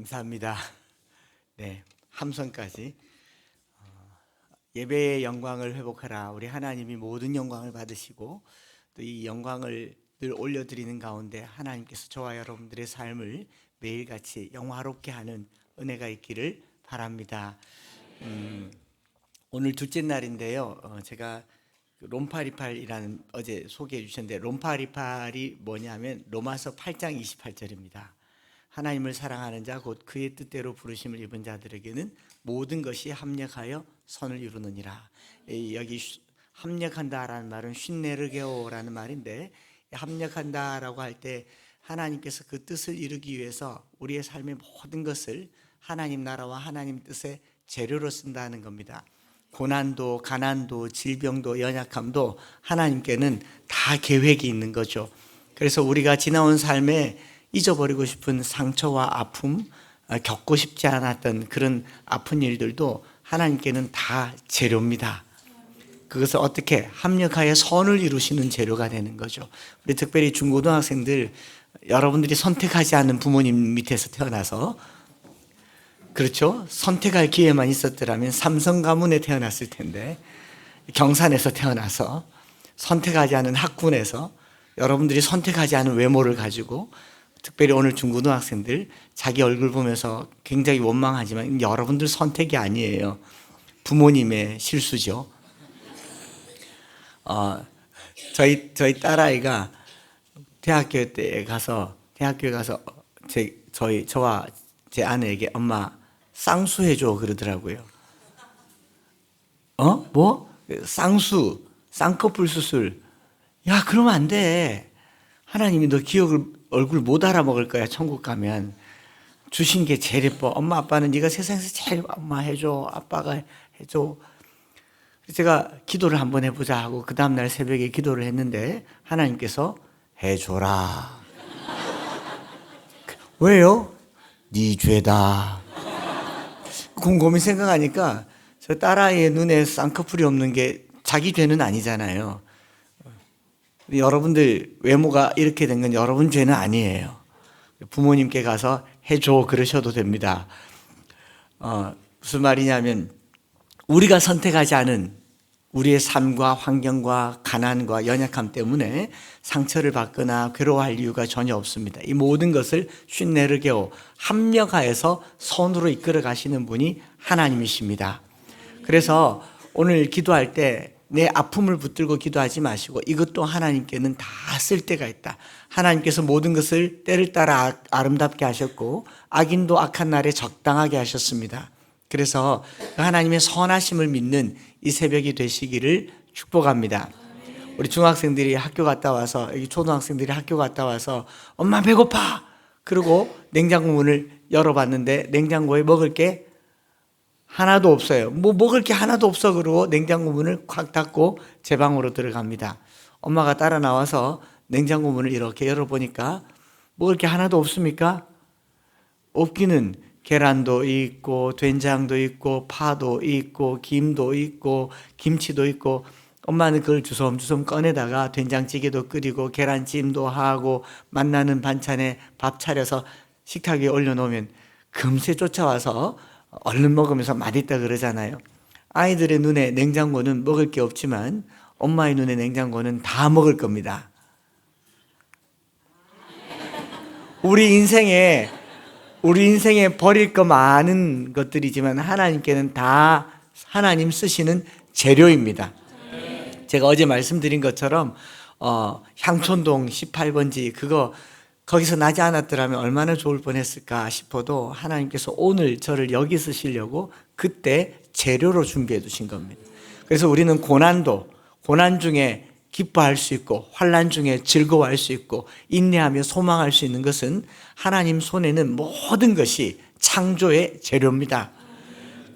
감사합니다. 네, 함성까지 예배의 영광을 회복하라. 우리 하나님이 모든 영광을 받으시고 또 이 영광을 늘 올려드리는 가운데 하나님께서 저와 여러분들의 삶을 매일같이 영화롭게 하는 은혜가 있기를 바랍니다. 오늘 둘째 날인데요. 제가 롬파리팔이라는 어제 소개해 주셨는데, 롬파리팔이 뭐냐면 로마서 8장 28절입니다. 하나님을 사랑하는 자 곧 그의 뜻대로 부르심을 입은 자들에게는 모든 것이 합력하여 선을 이루느니라. 여기 합력한다라는 말은 쉰네르게오라는 말인데, 합력한다라고 할 때 하나님께서 그 뜻을 이루기 위해서 우리의 삶의 모든 것을 하나님 나라와 하나님 뜻의 재료로 쓴다는 겁니다. 고난도, 가난도, 질병도, 연약함도 하나님께는 다 계획이 있는 거죠. 그래서 우리가 지나온 삶에 잊어버리고 싶은 상처와 아픔, 겪고 싶지 않았던 그런 아픈 일들도 하나님께는 다 재료입니다. 그것을 어떻게 합력하여 선을 이루시는 재료가 되는 거죠. 우리 특별히 중고등학생들, 여러분들이 선택하지 않은 부모님 밑에서 태어나서, 그렇죠? 선택할 기회만 있었더라면 삼성 가문에 태어났을 텐데, 경산에서 태어나서 선택하지 않은 학군에서 여러분들이 선택하지 않은 외모를 가지고, 특별히 오늘 중고등학생들 자기 얼굴 보면서 굉장히 원망하지만 여러분들 선택이 아니에요. 부모님의 실수죠. 저희 딸아이가 대학교에 가서 저와 제 아내에게 엄마 쌍수해줘 그러더라고요. 뭐? 쌍수, 쌍꺼풀 수술. 야, 그러면 안 돼. 하나님이 너 얼굴 못 알아먹을 거야. 천국 가면. 주신 게 제일 예뻐. 엄마 아빠는 네가 세상에서 제일 엄마 해줘. 아빠가 해줘. 제가 기도를 한번 해보자 하고 그 다음날 새벽에 기도를 했는데 하나님께서 해줘라. 왜요? 네 죄다. 곰곰이 생각하니까 저 딸아이의 눈에 쌍꺼풀이 없는 게 자기 죄는 아니잖아요. 여러분들 외모가 이렇게 된 건 여러분 죄는 아니에요. 부모님께 가서 해줘 그러셔도 됩니다. 무슨 말이냐면 우리가 선택하지 않은 우리의 삶과 환경과 가난과 연약함 때문에 상처를 받거나 괴로워할 이유가 전혀 없습니다. 이 모든 것을 쉰네르게오, 합력하여서 선으로 이끌어 가시는 분이 하나님이십니다. 그래서 오늘 기도할 때 내 아픔을 붙들고 기도하지 마시고 이것도 하나님께는 다 쓸 때가 있다. 하나님께서 모든 것을 때를 따라 아름답게 하셨고 악인도 악한 날에 적당하게 하셨습니다. 그래서 하나님의 선하심을 믿는 이 새벽이 되시기를 축복합니다. 우리 중학생들이 학교 갔다 와서, 여기 초등학생들이 학교 갔다 와서 엄마 배고파! 그리고 냉장고 문을 열어봤는데 냉장고에 먹을 게 하나도 없어요. 뭐 먹을 게 하나도 없어. 그러고 냉장고 문을 콱 닫고 제 방으로 들어갑니다. 엄마가 따라 나와서 냉장고 문을 이렇게 열어보니까 먹을 게 하나도 없습니까? 없기는 계란도 있고 된장도 있고 파도 있고 김도 있고 김치도 있고, 엄마는 그걸 주섬주섬 꺼내다가 된장찌개도 끓이고 계란찜도 하고 맛나는 반찬에 밥 차려서 식탁 위에 올려놓으면 금세 쫓아와서 얼른 먹으면서 맛있다 그러잖아요. 아이들의 눈에 냉장고는 먹을 게 없지만 엄마의 눈에 냉장고는 다 먹을 겁니다. 우리 인생에 버릴 거 많은 것들이지만 하나님께는 다 하나님 쓰시는 재료입니다. 제가 어제 말씀드린 것처럼 향촌동 18번지 그거 거기서 나지 않았더라면 얼마나 좋을 뻔했을까 싶어도 하나님께서 오늘 저를 여기 쓰시려고 그때 재료로 준비해 두신 겁니다. 그래서 우리는 고난 중에 기뻐할 수 있고 환난 중에 즐거워할 수 있고 인내하며 소망할 수 있는 것은 하나님 손에는 모든 것이 창조의 재료입니다.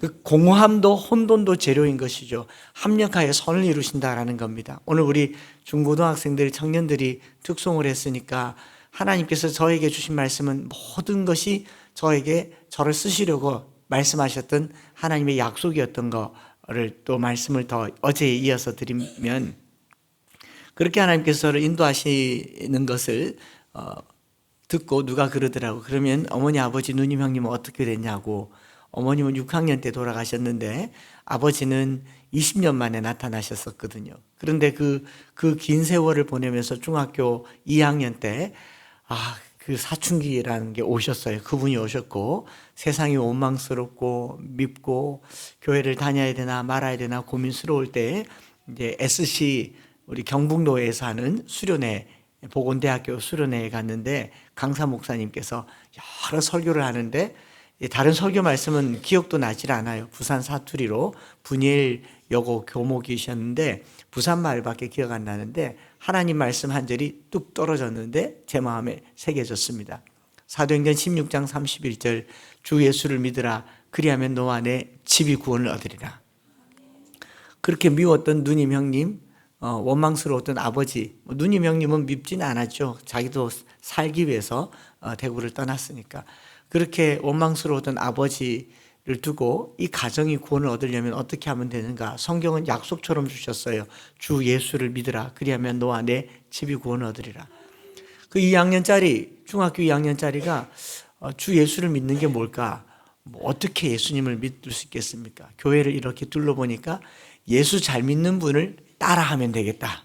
그 공허함도 혼돈도 재료인 것이죠. 합력하여 선을 이루신다라는 겁니다. 오늘 우리 중고등학생들, 청년들이 특송을 했으니까 하나님께서 저에게 주신 말씀은 모든 것이 저를 쓰시려고 말씀하셨던 하나님의 약속이었던 거를 또 말씀을 더 어제에 이어서 드리면, 그렇게 하나님께서 저를 인도하시는 것을 듣고 누가 그러더라고. 그러면 어머니, 아버지, 누님, 형님은 어떻게 됐냐고. 어머님은 6학년 때 돌아가셨는데 아버지는 20년 만에 나타나셨었거든요. 그런데 그 긴 세월을 보내면서 중학교 2학년 때 그 사춘기라는 게 오셨어요. 그분이 오셨고 세상이 원망스럽고 밉고 교회를 다녀야 되나 말아야 되나 고민스러울 때 이제 SC 우리 경북로에서 하는 수련회, 보건대학교 수련회에 갔는데 강사 목사님께서 여러 설교를 하는데 다른 설교 말씀은 기억도 나질 않아요. 부산 사투리로 분이엘 여고 교목이셨는데 부산 말밖에 기억 안 나는데 하나님 말씀 한 절이 뚝 떨어졌는데 제 마음에 새겨졌습니다. 사도행전 16장 31절 주 예수를 믿으라 그리하면 너와 내 집이 구원을 얻으리라. 그렇게 미웠던 누님 형님, 원망스러웠던 아버지, 누님 형님은 밉진 않았죠. 자기도 살기 위해서 대구를 떠났으니까. 그렇게 원망스러웠던 아버지를 두고 이 가정이 구원을 얻으려면 어떻게 하면 되는가? 성경은 약속처럼 주셨어요. 주 예수를 믿으라. 그리하면 너와 내 집이 구원을 얻으리라. 그 2학년짜리, 중학교 2학년짜리가 주 예수를 믿는 게 뭘까? 어떻게 예수님을 믿을 수 있겠습니까? 교회를 이렇게 둘러보니까 예수 잘 믿는 분을 따라하면 되겠다.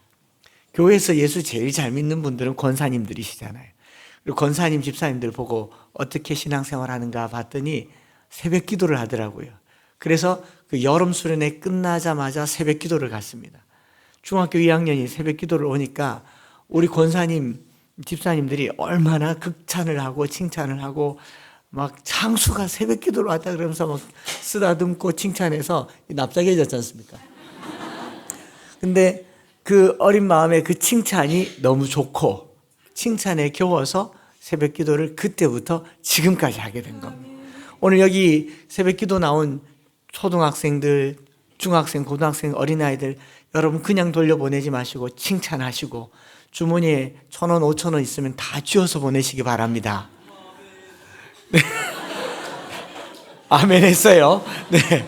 교회에서 예수 제일 잘 믿는 분들은 권사님들이시잖아요. 그리고 권사님, 집사님들 보고 어떻게 신앙생활 하는가 봤더니 새벽 기도를 하더라고요. 그래서 그 여름 수련회 끝나자마자 새벽 기도를 갔습니다. 중학교 2학년이 새벽 기도를 오니까 우리 권사님, 집사님들이 얼마나 극찬을 하고 칭찬을 하고 막 창수가 새벽 기도를 왔다 그러면서 막 쓰다듬고 칭찬해서 납작해졌지 않습니까? 근데 그 어린 마음에 그 칭찬이 너무 좋고 칭찬에 겨워서 새벽 기도를 그때부터 지금까지 하게 된 겁니다. 오늘 여기 새벽 기도 나온 초등학생들, 중학생, 고등학생, 어린아이들 여러분 그냥 돌려보내지 마시고 칭찬하시고 주머니에 1,000원, 5,000원 있으면 다 쥐어서 보내시기 바랍니다. 네. 아멘 했어요. 네.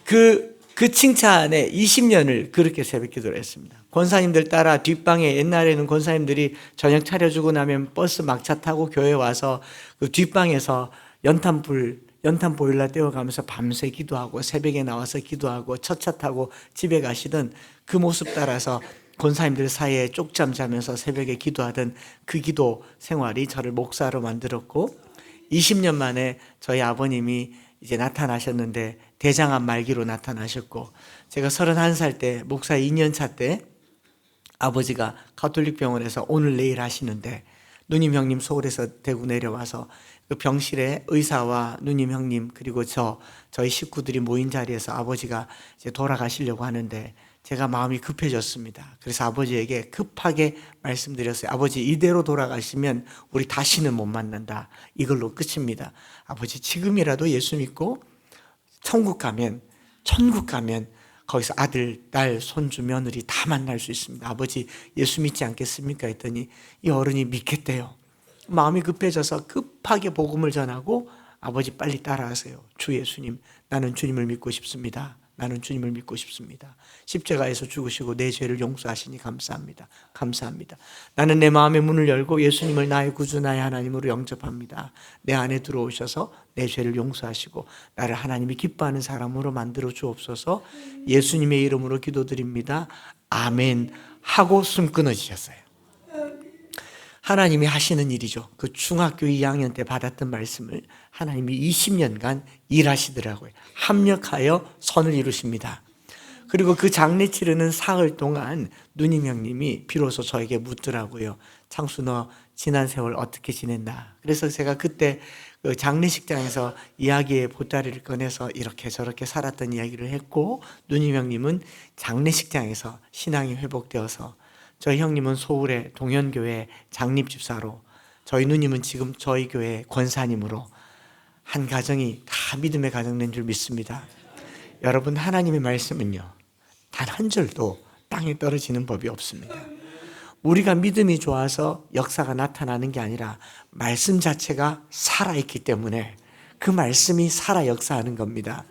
그 칭찬에 20년을 그렇게 새벽 기도를 했습니다. 권사님들 따라 뒷방에 옛날에는 권사님들이 저녁 차려주고 나면 버스 막차 타고 교회 와서 그 뒷방에서 연탄 보일러 떼어가면서 밤새 기도하고 새벽에 나와서 기도하고 첫 차 타고 집에 가시던 그 모습 따라서 권사님들 사이에 쪽잠 자면서 새벽에 기도하던 그 기도 생활이 저를 목사로 만들었고 20년 만에 저희 아버님이 이제 나타나셨는데 대장암 말기로 나타나셨고 제가 31살 때 목사 2년차 때 아버지가 가톨릭 병원에서 오늘 내일 하시는데 누님 형님 서울에서 대구 내려와서 그 병실에 의사와 누님 형님 그리고 저희 식구들이 모인 자리에서 아버지가 이제 돌아가시려고 하는데 제가 마음이 급해졌습니다. 그래서 아버지에게 급하게 말씀드렸어요. 아버지 이대로 돌아가시면 우리 다시는 못 만난다. 이걸로 끝입니다. 아버지 지금이라도 예수 믿고 천국 가면 거기서 아들, 딸, 손주, 며느리 다 만날 수 있습니다. 아버지 예수 믿지 않겠습니까? 했더니 이 어른이 믿겠대요. 마음이 급해져서 급하게 복음을 전하고 아버지 빨리 따라하세요. 주 예수님, 나는 주님을 믿고 싶습니다. 나는 주님을 믿고 싶습니다. 십자가에서 죽으시고 내 죄를 용서하시니 감사합니다. 감사합니다. 나는 내 마음의 문을 열고 예수님을 나의 구주, 나의 하나님으로 영접합니다. 내 안에 들어오셔서 내 죄를 용서하시고 나를 하나님이 기뻐하는 사람으로 만들어 주옵소서. 예수님의 이름으로 기도드립니다. 아멘 하고 숨 끊어지셨어요. 하나님이 하시는 일이죠. 그 중학교 2학년 때 받았던 말씀을 하나님이 20년간 일하시더라고요. 합력하여 선을 이루십니다. 그리고 그 장례 치르는 사흘 동안 누님 형님이 비로소 저에게 묻더라고요. 창수 너 지난 세월 어떻게 지냈나? 그래서 제가 그때 그 장례식장에서 이야기의 보따리를 꺼내서 이렇게 저렇게 살았던 이야기를 했고 누님 형님은 장례식장에서 신앙이 회복되어서 저희 형님은 서울의 동현교회 장립집사로 저희 누님은 지금 저희 교회 권사님으로 한 가정이 다 믿음의 가정 된 줄 믿습니다. 여러분 하나님의 말씀은요 단 한 줄도 땅에 떨어지는 법이 없습니다. 우리가 믿음이 좋아서 역사가 나타나는 게 아니라 말씀 자체가 살아있기 때문에 그 말씀이 살아 역사하는 겁니다.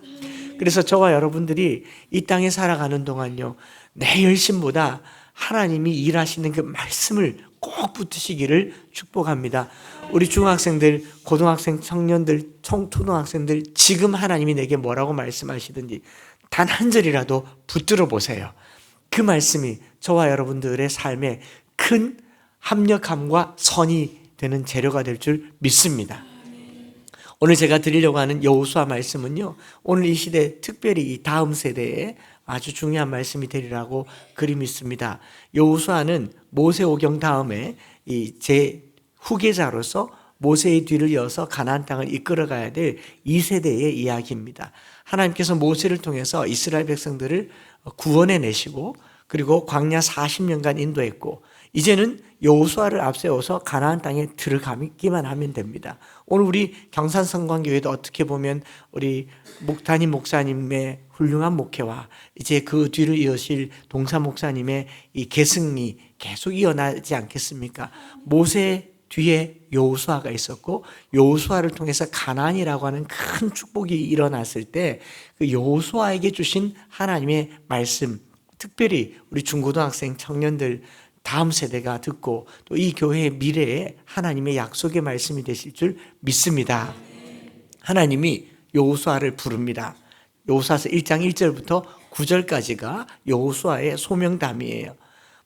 그래서 저와 여러분들이 이 땅에 살아가는 동안요 내 열심보다 하나님이 일하시는 그 말씀을 꼭 붙드시기를 축복합니다. 우리 중학생들, 고등학생, 청년들, 초등학생들, 지금 하나님이 내게 뭐라고 말씀하시든지 단 한 절이라도 붙들어 보세요. 그 말씀이 저와 여러분들의 삶에 큰 합력함과 선이 되는 재료가 될 줄 믿습니다. 오늘 제가 드리려고 하는 여호수아 말씀은요, 오늘 이 시대, 특별히 이 다음 세대에 아주 중요한 말씀이 되리라고 그리 믿습니다. 여호수아는 모세오경 다음에 제 후계자로서 모세의 뒤를 이어서 가나안 땅을 이끌어가야 될 2세대의 이야기입니다. 하나님께서 모세를 통해서 이스라엘 백성들을 구원해 내시고 그리고 광야 40년간 인도했고, 이제는 여호수아를 앞세워서 가나안 땅에 들어가기만 하면 됩니다. 오늘 우리 경산성광교회도 어떻게 보면 우리 담임 목사님의 훌륭한 목회와 이제 그 뒤를 이으실 동사 목사님의 이 계승이 계속 이어나지 않겠습니까? 모세 뒤에 여호수아가 있었고, 여호수아를 통해서 가나안이라고 하는 큰 축복이 일어났을 때 그 여호수아에게 주신 하나님의 말씀, 특별히 우리 중고등학생 청년들 다음 세대가 듣고 또 이 교회의 미래에 하나님의 약속의 말씀이 되실 줄 믿습니다. 하나님이 여호수아를 부릅니다. 여호수아서 1장 1절부터 9절까지가 여호수아의 소명담이에요.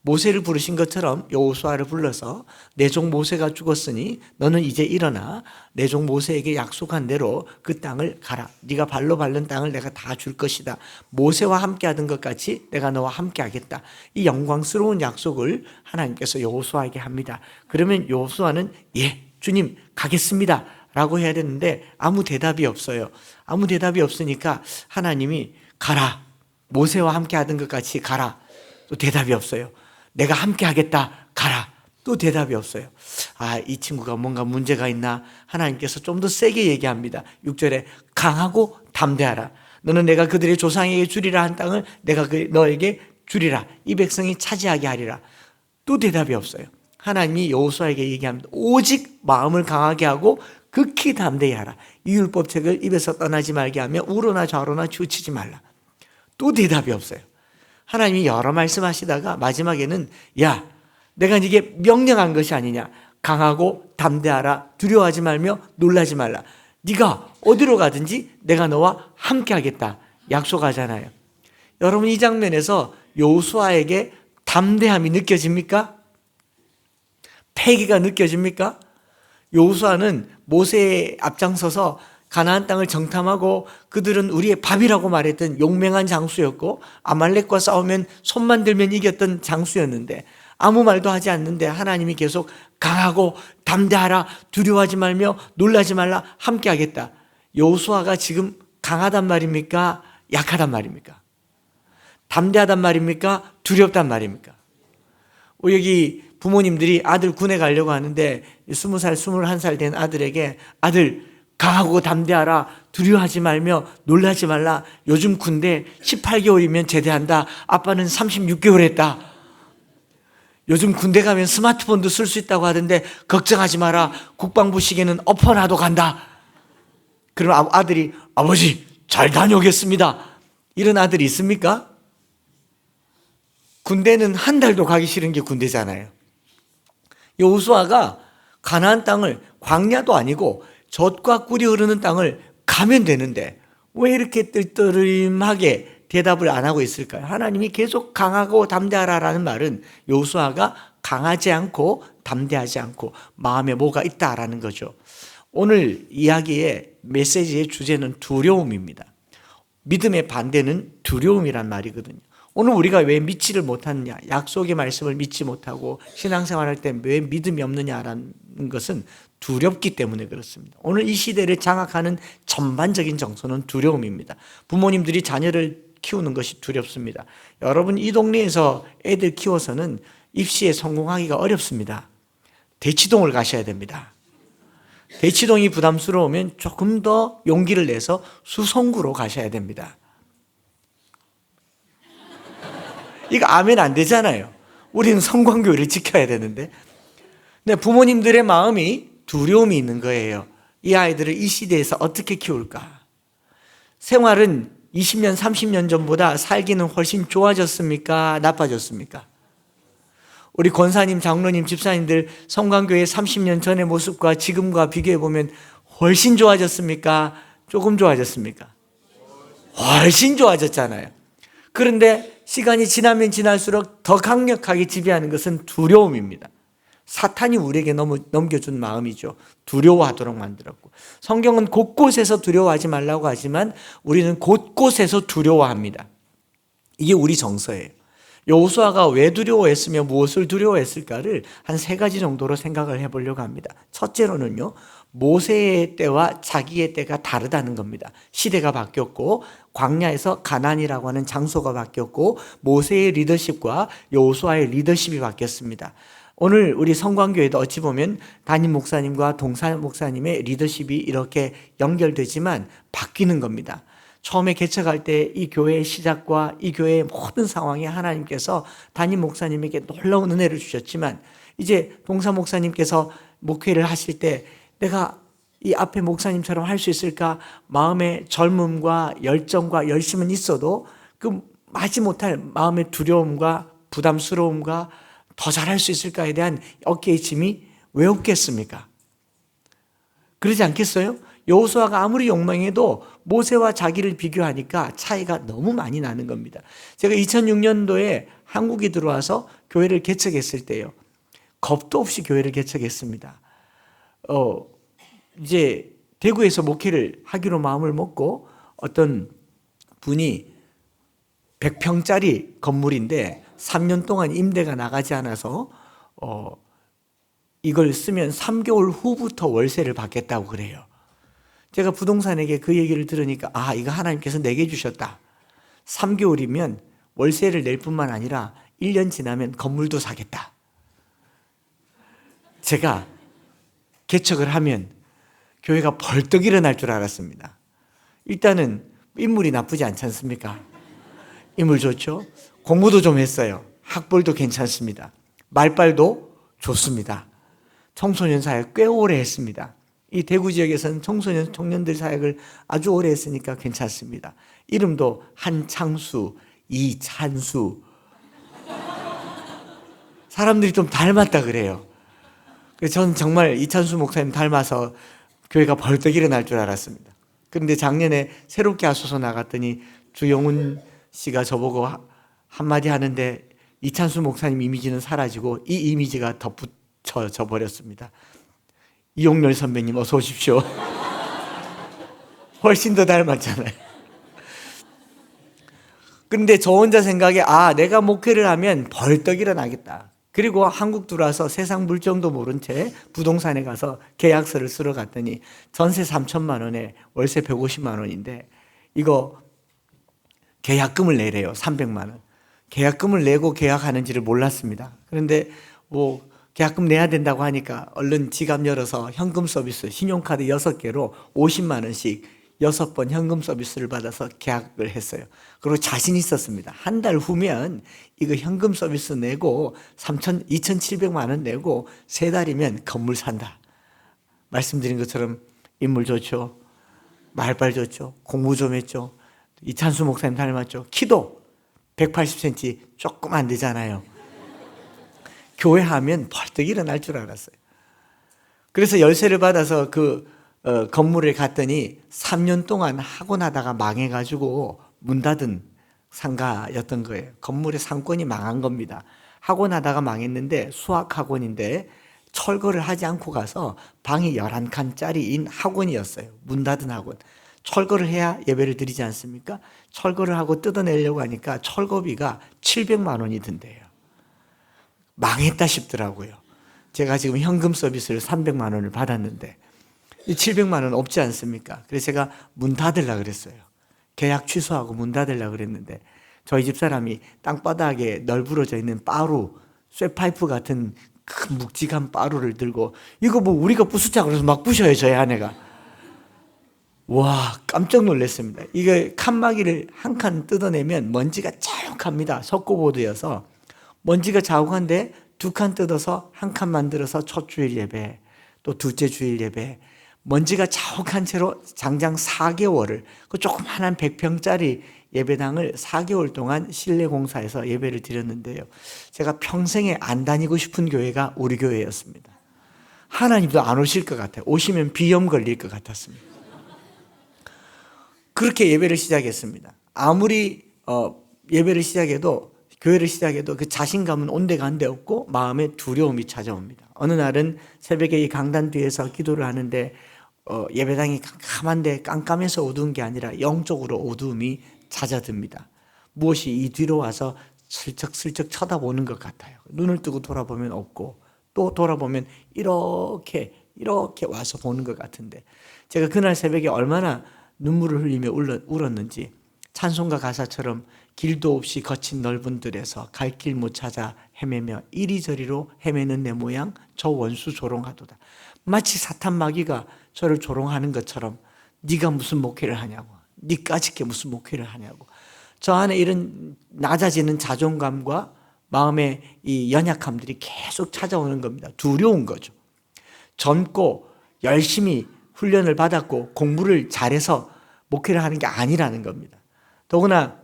모세를 부르신 것처럼 여호수아를 불러서 내 종 모세가 죽었으니 너는 이제 일어나 내 종 모세에게 약속한 대로 그 땅을 가라. 네가 발로 밟는 땅을 내가 다 줄 것이다. 모세와 함께 하던 것 같이 내가 너와 함께 하겠다. 이 영광스러운 약속을 하나님께서 여호수아에게 합니다. 그러면 여호수아는 예, 주님 가겠습니다 라고 해야 되는데 아무 대답이 없어요. 아무 대답이 없으니까 하나님이 가라. 모세와 함께 하던 것 같이 가라. 또 대답이 없어요. 내가 함께 하겠다. 가라. 또 대답이 없어요. 아, 이 친구가 뭔가 문제가 있나? 하나님께서 좀 더 세게 얘기합니다. 6절에 강하고 담대하라. 너는 내가 그들의 조상에게 주리라 한 땅을 내가 너에게 주리라. 이 백성이 차지하게 하리라. 또 대답이 없어요. 하나님이 여호수아에게 얘기합니다. 오직 마음을 강하게 하고 극히 담대히 하라. 이 율법책을 입에서 떠나지 말게 하며 우로나 좌로나 치우치지 말라. 또 대답이 없어요. 하나님이 여러 말씀하시다가 마지막에는 야, 내가 네게 명령한 것이 아니냐. 강하고 담대하라. 두려워하지 말며 놀라지 말라. 네가 어디로 가든지 내가 너와 함께 하겠다. 약속하잖아요. 여러분, 이 장면에서 여호수아에게 담대함이 느껴집니까? 패기가 느껴집니까? 여호수아는 모세에 앞장서서 가나안 땅을 정탐하고 그들은 우리의 밥이라고 말했던 용맹한 장수였고 아말렉과 싸우면 손만 들면 이겼던 장수였는데 아무 말도 하지 않는데 하나님이 계속 강하고 담대하라. 두려워하지 말며 놀라지 말라. 함께 하겠다. 여호수아가 지금 강하단 말입니까? 약하단 말입니까? 담대하단 말입니까? 두렵단 말입니까? 여기 부모님들이 아들 군에 가려고 하는데 20살, 21살 된 아들에게 아들 강하고 담대하라. 두려워하지 말며 놀라지 말라. 요즘 군대 18개월이면 제대한다. 아빠는 36개월 했다. 요즘 군대 가면 스마트폰도 쓸 수 있다고 하던데 걱정하지 마라. 국방부 시계는 엎어놔도 간다. 그럼 아들이 아버지 잘 다녀오겠습니다. 이런 아들이 있습니까? 군대는 한 달도 가기 싫은 게 군대잖아요. 여호수아가 가나안 땅을 광야도 아니고 젖과 꿀이 흐르는 땅을 가면 되는데 왜 이렇게 뜰뜰하게 대답을 안 하고 있을까요? 하나님이 계속 강하고 담대하라라는 말은 여호수아가 강하지 않고 담대하지 않고 마음에 뭐가 있다라는 거죠. 오늘 이야기의 메시지의 주제는 두려움입니다. 믿음의 반대는 두려움이란 말이거든요. 오늘 우리가 왜 믿지를 못하느냐, 약속의 말씀을 믿지 못하고 신앙생활할 때 왜 믿음이 없느냐라는 것은 두렵기 때문에 그렇습니다. 오늘 이 시대를 장악하는 전반적인 정서는 두려움입니다. 부모님들이 자녀를 키우는 것이 두렵습니다. 여러분, 이 동네에서 애들 키워서는 입시에 성공하기가 어렵습니다. 대치동을 가셔야 됩니다. 대치동이 부담스러우면 조금 더 용기를 내서 수성구로 가셔야 됩니다. 이거 아멘 안 되잖아요. 우리는 성광교회를 지켜야 되는데. 근데 부모님들의 마음이 두려움이 있는 거예요. 이 아이들을 이 시대에서 어떻게 키울까? 생활은 20년, 30년 전보다 살기는 훨씬 좋아졌습니까? 나빠졌습니까? 우리 권사님, 장로님, 집사님들 성관교회 30년 전의 모습과 지금과 비교해 보면 훨씬 좋아졌습니까? 조금 좋아졌습니까? 훨씬 좋아졌잖아요. 그런데 시간이 지나면 지날수록 더 강력하게 지배하는 것은 두려움입니다. 사탄이 우리에게 넘겨준 마음이죠. 두려워하도록 만들었고, 성경은 곳곳에서 두려워하지 말라고 하지만 우리는 곳곳에서 두려워합니다. 이게 우리 정서예요. 여호수아가 왜 두려워했으며 무엇을 두려워했을까를 한 3가지 정도로 생각을 해보려고 합니다. 첫째로는요, 모세의 때와 자기의 때가 다르다는 겁니다. 시대가 바뀌었고 광야에서 가나안이라고 하는 장소가 바뀌었고 모세의 리더십과 여호수아의 리더십이 바뀌었습니다. 오늘 우리 성광교회도 어찌 보면 담임 목사님과 동사 목사님의 리더십이 이렇게 연결되지만 바뀌는 겁니다. 처음에 개척할 때 이 교회의 시작과 이 교회의 모든 상황에 하나님께서 담임 목사님에게 놀라운 은혜를 주셨지만 이제 동사 목사님께서 목회를 하실 때 내가 이 앞에 목사님처럼 할 수 있을까? 마음의 젊음과 열정과 열심은 있어도 그 하지 못할 마음의 두려움과 부담스러움과 더 잘할 수 있을까에 대한 어깨의 짐이 왜 없겠습니까? 그러지 않겠어요? 여호수아가 아무리 욕망해도 모세와 자기를 비교하니까 차이가 너무 많이 나는 겁니다. 제가 2006년도에 한국에 들어와서 교회를 개척했을 때요, 겁도 없이 교회를 개척했습니다. 이제 대구에서 목회를 하기로 마음을 먹고 어떤 분이 100평짜리 건물인데 3년 동안 임대가 나가지 않아서 이걸 쓰면 3개월 후부터 월세를 받겠다고 그래요. 제가 부동산에게 그 얘기를 들으니까 이거 하나님께서 내게 주셨다. 3개월이면 월세를 낼 뿐만 아니라 1년 지나면 건물도 사겠다. 제가 개척을 하면 교회가 벌떡 일어날 줄 알았습니다. 일단은 인물이 나쁘지 않지 않습니까? 인물 좋죠? 공부도 좀 했어요. 학벌도 괜찮습니다. 말빨도 좋습니다. 청소년 사역 꽤 오래 했습니다. 이 대구 지역에서는 청년들 사역을 아주 오래 했으니까 괜찮습니다. 이름도 한창수, 이찬수. 사람들이 좀 닮았다 그래요. 그래서 저는 정말 이찬수 목사님 닮아서 교회가 벌떡 일어날 줄 알았습니다. 그런데 작년에 새롭게 하소서 나갔더니 주영훈 씨가 저보고 한마디 하는데 이찬수 목사님 이미지는 사라지고 이 이미지가 덧붙여져 버렸습니다. 이용렬 선배님 어서 오십시오. 훨씬 더 닮았잖아요. 그런데 저 혼자 생각에 내가 목회를 하면 벌떡 일어나겠다. 그리고 한국 들어와서 세상 물정도 모른 채 부동산에 가서 계약서를 쓰러 갔더니 전세 3천만 원에 월세 150만 원인데 이거 계약금을 내래요. 300만 원. 계약금을 내고 계약하는지를 몰랐습니다. 그런데 계약금 내야 된다고 하니까 얼른 지갑 열어서 현금 서비스 신용카드 6개로 50만 원씩 6번 현금 서비스를 받아서 계약을 했어요. 그리고 자신 있었습니다. 한 달 후면 이거 현금 서비스 내고 2,700만 원 내고 3달이면 건물 산다. 말씀드린 것처럼 인물 좋죠. 말빨 좋죠. 공부 좀 했죠. 이찬수 목사님 닮았죠. 키도 180cm 조금 안 되잖아요. 교회 하면 벌떡 일어날 줄 알았어요. 그래서 열쇠를 받아서 그 건물에 갔더니 3년 동안 학원하다가 망해가지고 문 닫은 상가였던 거예요. 건물의 상권이 망한 겁니다. 학원하다가 망했는데 수학학원인데 철거를 하지 않고 가서 방이 11칸짜리인 학원이었어요. 문 닫은 학원. 철거를 해야 예배를 드리지 않습니까? 철거를 하고 뜯어내려고 하니까 철거비가 700만 원이 든대요. 망했다 싶더라고요. 제가 지금 현금 서비스를 300만 원을 받았는데 이 700만 원 없지 않습니까? 그래서 제가 문 닫으려고 그랬어요. 계약 취소하고 문 닫으려고 그랬는데 저희 집사람이 땅바닥에 널브러져 있는 빠루, 쇠파이프 같은 큰 묵직한 빠루를 들고 이거 우리가 부수자 그래서 막 부셔요. 저희 아내가. 와, 깜짝 놀랐습니다. 이거 칸막이를 한 칸 뜯어내면 먼지가 자욱합니다. 석고보드여서 먼지가 자욱한데 2칸 뜯어서 한 칸 만들어서 첫 주일 예배 또 둘째 주일 예배 먼지가 자욱한 채로 장장 4개월을 그 조그만한 100평짜리 예배당을 4개월 동안 실내 공사해서 예배를 드렸는데요. 제가 평생에 안 다니고 싶은 교회가 우리 교회였습니다. 하나님도 안 오실 것 같아요. 오시면 비염 걸릴 것 같았습니다. 그렇게 예배를 시작했습니다. 아무리 예배를 시작해도, 교회를 시작해도 그 자신감은 온데간데 없고 마음에 두려움이 찾아옵니다. 어느 날은 새벽에 이 강단 뒤에서 기도를 하는데 예배당이 캄캄한데 깜깜해서 어두운 게 아니라 영적으로 어두움이 찾아듭니다. 무엇이 이 뒤로 와서 슬쩍슬쩍 쳐다보는 것 같아요. 눈을 뜨고 돌아보면 없고 또 돌아보면 이렇게 와서 보는 것 같은데, 제가 그날 새벽에 얼마나 눈물을 흘리며 울었는지, 찬송가 가사처럼 길도 없이 거친 넓은 들에서 갈 길 못 찾아 헤매며 이리저리로 헤매는 내 모양 저 원수 조롱하도다. 마치 사탄 마귀가 저를 조롱하는 것처럼 네가 무슨 목회를 하냐고, 네까짓게 무슨 목회를 하냐고, 저 안에 이런 낮아지는 자존감과 마음의 이 연약함들이 계속 찾아오는 겁니다. 두려운 거죠. 젊고 열심히 훈련을 받았고 공부를 잘해서 목회를 하는 게 아니라는 겁니다. 더구나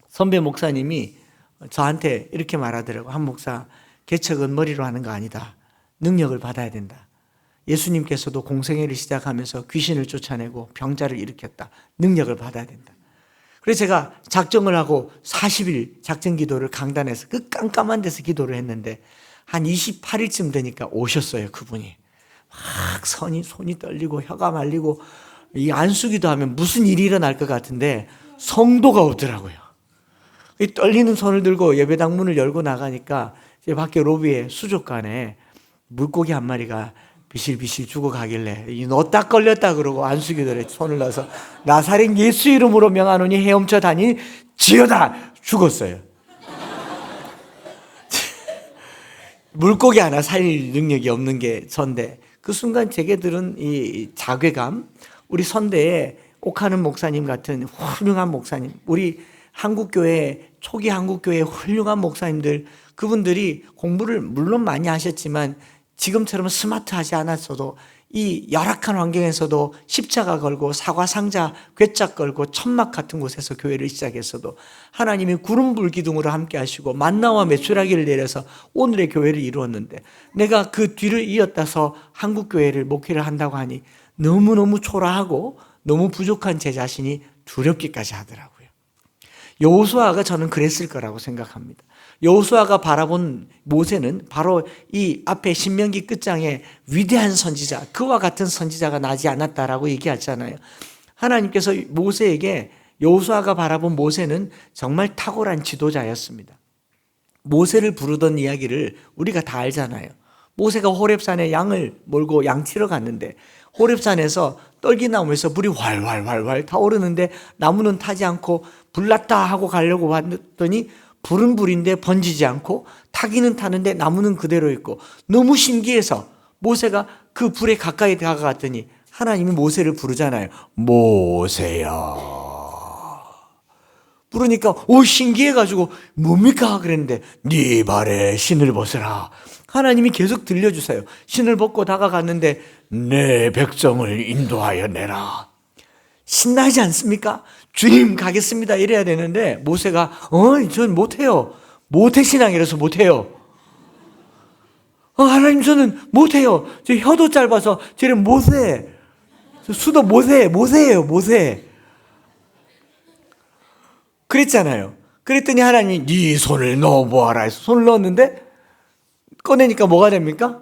선배 목사님이 저한테 이렇게 말하더라고요. 한 목사, 개척은 머리로 하는 거 아니다. 능력을 받아야 된다. 예수님께서도 공생애를 시작하면서 귀신을 쫓아내고 병자를 일으켰다. 능력을 받아야 된다. 그래서 제가 작정을 하고 40일 작정 기도를 강단에서 그 깜깜한 데서 기도를 했는데 한 28일쯤 되니까 오셨어요. 그분이 막 손이 떨리고 혀가 말리고 이 안수기도 하면 무슨 일이 일어날 것 같은데 성도가 없더라고요. 이 떨리는 손을 들고 예배당 문을 열고 나가니까 밖에 로비에 수족관에 물고기 한 마리가 비실비실 죽어가길래 너 딱 걸렸다 그러고 안수기도에 손을 넣어서 나사렛 예수 이름으로 명하노니 헤엄쳐 다니 지어다, 죽었어요. 물고기 하나 살릴 능력이 없는 게 전데, 그 순간 제게 들은 이 자괴감, 우리 선대에 옥하는 목사님 같은 훌륭한 목사님, 우리 한국교회, 초기 한국교회 훌륭한 목사님들, 그분들이 공부를 물론 많이 하셨지만 지금처럼 스마트하지 않았어도 이 열악한 환경에서도 십자가 걸고 사과 상자 괴짝 걸고 천막 같은 곳에서 교회를 시작했어도 하나님이 구름 불 기둥으로 함께 하시고 만나와 메추라기를 내려서 오늘의 교회를 이루었는데, 내가 그 뒤를 이었다서 한국교회를 목회를 한다고 하니 너무너무 초라하고 너무 부족한 제 자신이 두렵기까지 하더라고요. 여호수아가 저는 그랬을 거라고 생각합니다. 여호수아가 바라본 모세는 바로 이 앞에 신명기 끝장에 위대한 선지자, 그와 같은 선지자가 나지 않았다라고 얘기하잖아요. 하나님께서 모세에게, 여호수아가 바라본 모세는 정말 탁월한 지도자였습니다. 모세를 부르던 이야기를 우리가 다 알잖아요. 모세가 호렙산에 양을 몰고 양치러 갔는데 호렙산에서 떨기나무에서 불이 활활활활 타오르는데 나무는 타지 않고 불났다 하고 가려고 봤더니 불은 불인데 번지지 않고 타기는 타는데 나무는 그대로 있고, 너무 신기해서 모세가 그 불에 가까이 다가갔더니 하나님이 모세를 부르잖아요. 모세야. 부르니까 신기해가지고 뭡니까 그랬는데 네 발에 신을 벗으라. 하나님이 계속 들려주세요. 신을 벗고 다가갔는데 내 백성을 인도하여 내라. 신나지 않습니까? 주님 가겠습니다 이래야 되는데 모세가 전 못해요. 모태신앙이라서 못해요. 하나님 저는 못해요. 저 혀도 짧아서 저는 모세, 수도 모세예요. 모세. 그랬잖아요. 그랬더니 하나님이 네 손을 넣어보아라 해서 손을 넣었는데 꺼내니까 뭐가 됩니까?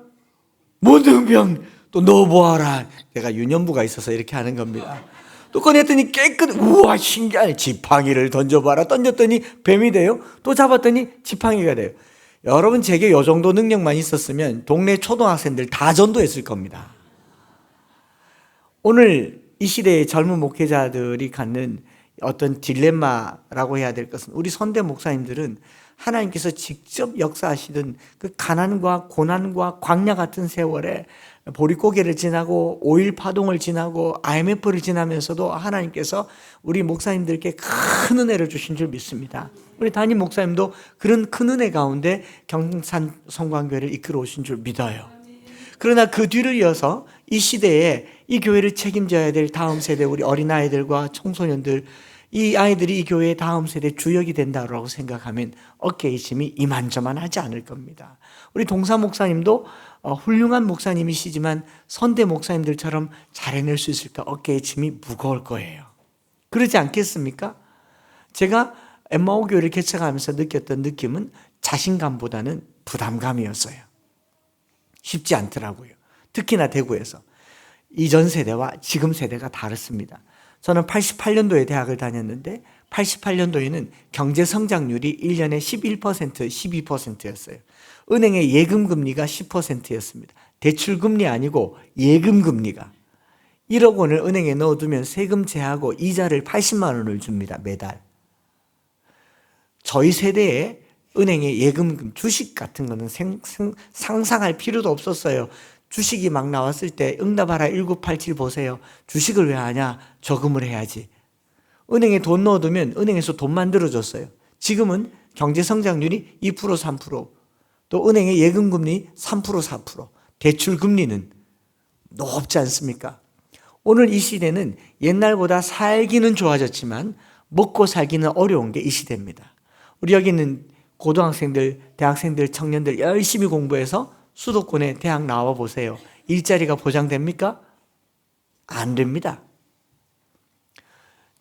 문둥병 또 넣어보아라. 내가 유년부가 있어서 이렇게 하는 겁니다. 또 꺼냈더니 우와 신기하네. 지팡이를 던져봐라. 던졌더니 뱀이 돼요. 또 잡았더니 지팡이가 돼요. 여러분 제게 이 정도 능력만 있었으면 동네 초등학생들 다 전도했을 겁니다. 오늘 이 시대의 젊은 목회자들이 갖는 어떤 딜레마라고 해야 될 것은, 우리 선대 목사님들은 하나님께서 직접 역사하시던 그 가난과 고난과 광야 같은 세월에 보릿고개를 지나고 5.1 파동을 지나고 IMF를 지나면서도 하나님께서 우리 목사님들께 큰 은혜를 주신 줄 믿습니다. 우리 담임 목사님도 그런 큰 은혜 가운데 경산 성광교회를 이끌어 오신 줄 믿어요. 그러나 그 뒤를 이어서 이 시대에 이 교회를 책임져야 될 다음 세대 우리 어린아이들과 청소년들, 이 아이들이 이 교회의 다음 세대 주역이 된다고 생각하면 어깨의 힘이 이만저만하지 않을 겁니다. 우리 동사 목사님도 훌륭한 목사님이시지만 선대 목사님들처럼 잘 해낼 수 있을까? 어깨의 힘이 무거울 거예요. 그러지 않겠습니까? 제가 엠마오 교회를 개척하면서 느꼈던 느낌은 자신감보다는 부담감이었어요. 쉽지 않더라고요. 특히나 대구에서. 이전 세대와 지금 세대가 다릅니다. 저는 88년도에 대학을 다녔는데 88년도에는 경제 성장률이 1년에 11%, 12%였어요. 은행의 예금 금리가 10%였습니다. 대출 금리 아니고 예금 금리가. 1억 원을 은행에 넣어두면 세금 제하고 이자를 80만 원을 줍니다. 매달. 저희 세대에 은행의 예금, 주식 같은 거는 상상할 필요도 없었어요. 주식이 막 나왔을 때 응답하라 1987 보세요. 주식을 왜 하냐? 저금을 해야지. 은행에 돈 넣어두면 은행에서 돈 만들어줬어요. 지금은 경제 성장률이 2%, 3%, 또 은행의 예금 금리 3%, 4%, 대출 금리는 높지 않습니까? 오늘 이 시대는 옛날보다 살기는 좋아졌지만 먹고 살기는 어려운 게 이 시대입니다. 우리 여기 있는 고등학생들, 대학생들, 청년들 열심히 공부해서 수도권에 대학 나와 보세요. 일자리가 보장됩니까? 안 됩니다.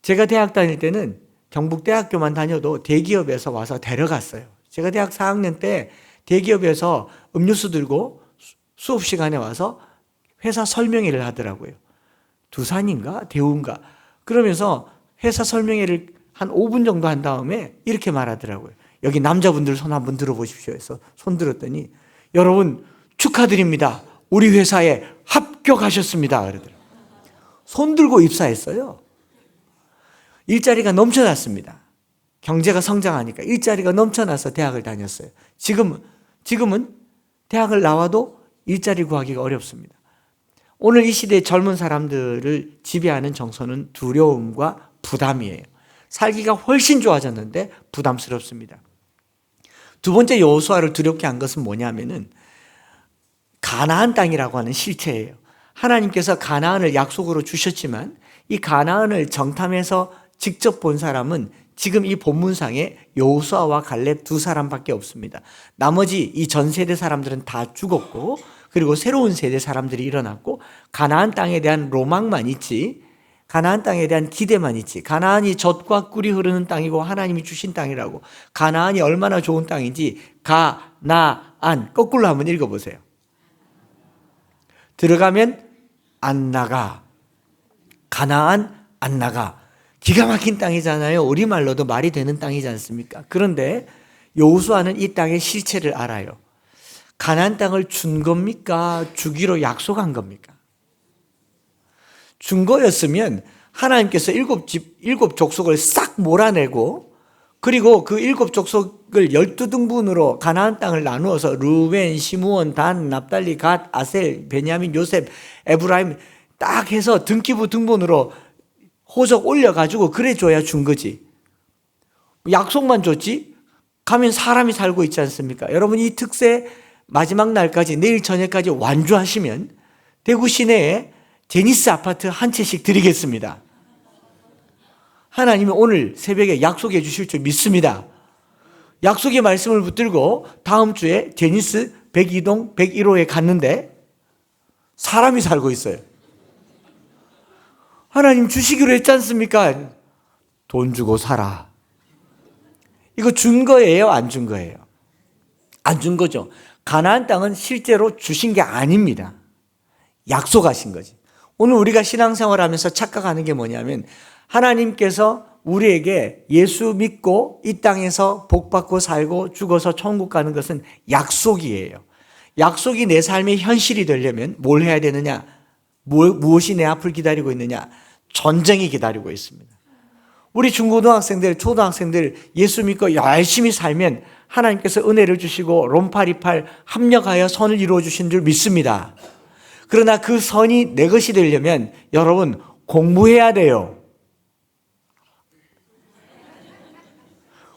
제가 대학 다닐 때는 경북대학교만 다녀도 대기업에서 와서 데려갔어요. 제가 대학 4학년 때 대기업에서 음료수 들고 수업 시간에 와서 회사 설명회를 하더라고요. 두산인가 대우인가. 그러면서 회사 설명회를 한 5분 정도 한 다음에 이렇게 말하더라고요. 여기 남자분들 손 한번 들어보십시오 해서 손 들었더니 여러분 축하드립니다. 우리 회사에 합격하셨습니다. 그러더라고요. 손 들고 입사했어요. 일자리가 넘쳐났습니다. 경제가 성장하니까 일자리가 넘쳐나서 대학을 다녔어요. 지금은 대학을 나와도 일자리 구하기가 어렵습니다. 오늘 이 시대의 젊은 사람들을 지배하는 정서는 두려움과 부담이에요. 살기가 훨씬 좋아졌는데 부담스럽습니다. 두 번째 여호수아를 두렵게 한 것은 뭐냐면은 가나안 땅이라고 하는 실체예요. 하나님께서 가나안을 약속으로 주셨지만 이 가나안을 정탐해서 직접 본 사람은 지금 이 본문상에 여호수아와 갈렙 두 사람밖에 없습니다. 나머지 이 전 세대 사람들은 다 죽었고 그리고 새로운 세대 사람들이 일어났고 가나안 땅에 대한 로망만 있지 가나안 땅에 대한 기대만 있지 가나안이 젖과 꿀이 흐르는 땅이고 하나님이 주신 땅이라고 가나안이 얼마나 좋은 땅인지 가나안 거꾸로 한번 읽어보세요. 들어가면 안 나가 가나안 안 나가 기가 막힌 땅이잖아요. 우리말로도 말이 되는 땅이지 않습니까? 그런데 여호수아는 이 땅의 실체를 알아요. 가나안 땅을 준 겁니까? 주기로 약속한 겁니까? 준 거였으면 하나님께서 일곱 족속을 싹 몰아내고 그리고 그 7족속을 12등분으로 가나안 땅을 나누어서 루벤, 시므온, 단, 납달리, 갓, 아셀, 베냐민, 요셉, 에브라임 딱 해서 등기부 등본으로 호적 올려가지고 그래 줘야 준 거지. 약속만 줬지? 가면 사람이 살고 있지 않습니까? 여러분 이 특세 마지막 날까지 내일 저녁까지 완주하시면 대구 시내에 제니스 아파트 한 채씩 드리겠습니다. 하나님은 오늘 새벽에 약속해 주실 줄 믿습니다. 약속의 말씀을 붙들고 다음 주에 제니스 102동 101호에 갔는데 사람이 살고 있어요. 하나님 주시기로 했지 않습니까? 돈 주고 사라. 이거 준 거예요? 안 준 거예요? 안 준 거죠. 가나안 땅은 실제로 주신 게 아닙니다. 약속하신 거지. 오늘 우리가 신앙생활하면서 착각하는 게 뭐냐면 하나님께서 우리에게 예수 믿고 이 땅에서 복받고 살고 죽어서 천국 가는 것은 약속이에요. 약속이 내 삶의 현실이 되려면 뭘 해야 되느냐? 무엇이 내 앞을 기다리고 있느냐? 전쟁이 기다리고 있습니다. 우리 중고등학생들, 초등학생들 예수 믿고 열심히 살면 하나님께서 은혜를 주시고 롬파리팔 합력하여 선을 이루어 주신 줄 믿습니다. 그러나 그 선이 내 것이 되려면 여러분 공부해야 돼요.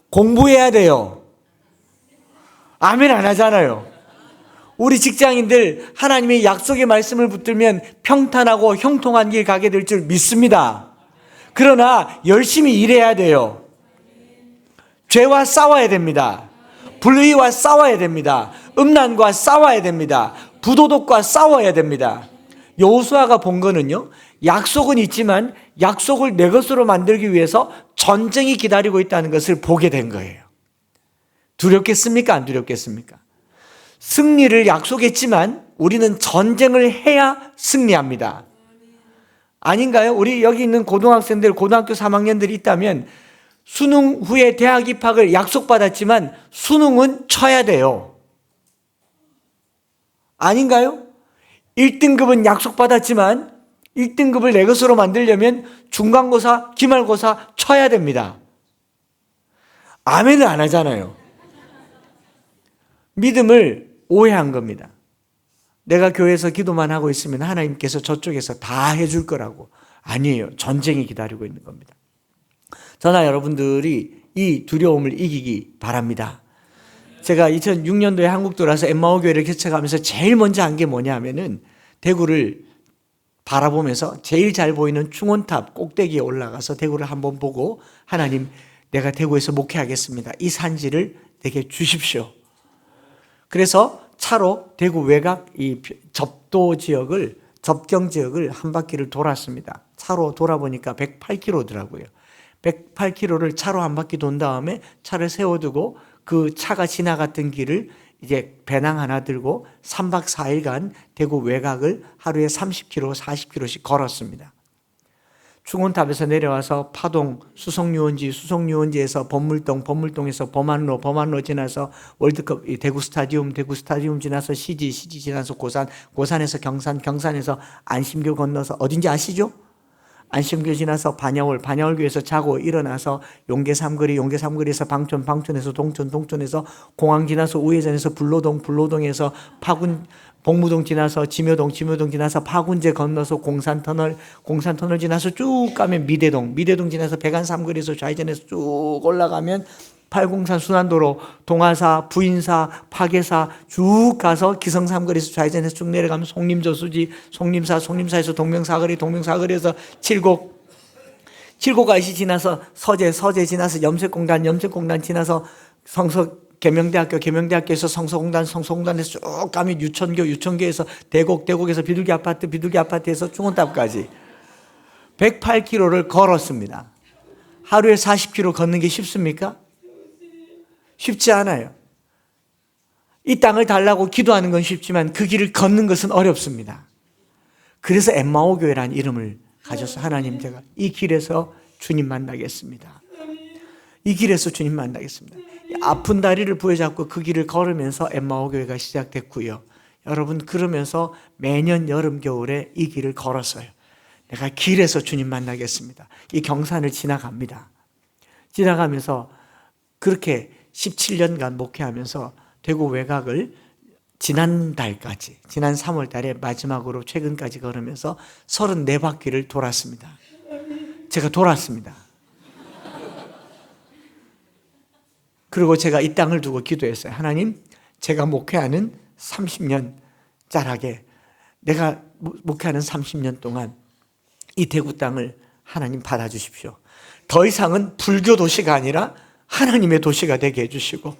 공부해야 돼요. 아멘 안 하잖아요. 우리 직장인들 하나님의 약속의 말씀을 붙들면 평탄하고 형통한 길 가게 될 줄 믿습니다. 그러나 열심히 일해야 돼요. 죄와 싸워야 됩니다. 불의와 싸워야 됩니다. 음란과 싸워야 됩니다. 부도덕과 싸워야 됩니다. 여호수아가 본 거는요, 약속은 있지만 약속을 내 것으로 만들기 위해서 전쟁이 기다리고 있다는 것을 보게 된 거예요. 두렵겠습니까? 안 두렵겠습니까? 승리를 약속했지만 우리는 전쟁을 해야 승리합니다. 아닌가요? 우리 여기 있는 고등학생들, 고등학교 3학년들이 있다면 수능 후에 대학 입학을 약속받았지만 수능은 쳐야 돼요. 아닌가요? 1등급은 약속받았지만 1등급을 내 것으로 만들려면 중간고사, 기말고사 쳐야 됩니다. 아멘을 안 하잖아요. 믿음을 오해한 겁니다. 내가 교회에서 기도만 하고 있으면 하나님께서 저쪽에서 다 해줄 거라고. 아니에요. 전쟁이 기다리고 있는 겁니다. 저나 여러분들이 이 두려움을 이기기 바랍니다. 제가 2006년도에 한국 돌아서 엠마오 교회를 개척하면서 제일 먼저 한 게 뭐냐 하면은 대구를 바라보면서 제일 잘 보이는 충원탑 꼭대기에 올라가서 대구를 한번 보고, 하나님, 내가 대구에서 목회하겠습니다. 이 산지를 내게 주십시오. 그래서 차로 대구 외곽 이 접경 지역을 한 바퀴를 돌았습니다. 차로 돌아보니까 108km더라고요. 108km를 차로 한 바퀴 돈 다음에 차를 세워두고 그 차가 지나갔던 길을 이제 배낭 하나 들고 3박 4일간 대구 외곽을 하루에 30km, 40km씩 걸었습니다. 충원탑에서 내려와서 파동, 수성유원지에서 범물동에서 범안로 지나서 월드컵 대구 스타디움 지나서 CG 지나서 고산에서 경산에서 안심교 건너서 어딘지 아시죠? 안심교 지나서 반야월교에서 자고 일어나서 용계 삼거리에서 방촌에서 동촌에서 공항 지나서 우회전에서 불로동에서 복무동 지나서 지묘동 지나서 파군제 건너서 공산터널 지나서 쭉 가면 미대동 지나서 백안 삼거리에서 좌회전해서 쭉 올라가면 팔공산 순환도로 동아사, 부인사, 파계사 쭉 가서 기성 삼거리에서 좌회전해서 쭉 내려가면 송림저수지, 송림사에서 동명사거리에서 칠곡아이시 지나서 서재 지나서 염색공단 지나서 계명대학교에서 성서공단에서 쭉 가면 유천교에서 대곡에서 비둘기 아파트에서 충원탑까지 108km를 걸었습니다. 하루에 40km 걷는 게 쉽습니까? 쉽지 않아요. 이 땅을 달라고 기도하는 건 쉽지만 그 길을 걷는 것은 어렵습니다. 그래서 엠마오 교회라는 이름을 가져서, 하나님, 제가 이 길에서 주님 만나겠습니다. 이 길에서 주님 만나겠습니다. 아픈 다리를 부여잡고 그 길을 걸으면서 엠마오 교회가 시작됐고요. 여러분, 그러면서 매년 여름 겨울에 이 길을 걸었어요. 내가 길에서 주님 만나겠습니다. 이 경산을 지나가면서 그렇게 17년간 목회하면서 대구 외곽을 지난 3월 달에 마지막으로 최근까지 걸으면서 34바퀴를 돌았습니다. 제가 돌았습니다. 그리고 제가 이 땅을 두고 기도했어요. 하나님, 제가 목회하는 30년 짤하게, 내가 목회하는 30년 동안 이 대구 땅을 하나님 받아주십시오. 더 이상은 불교 도시가 아니라 하나님의 도시가 되게 해주시고,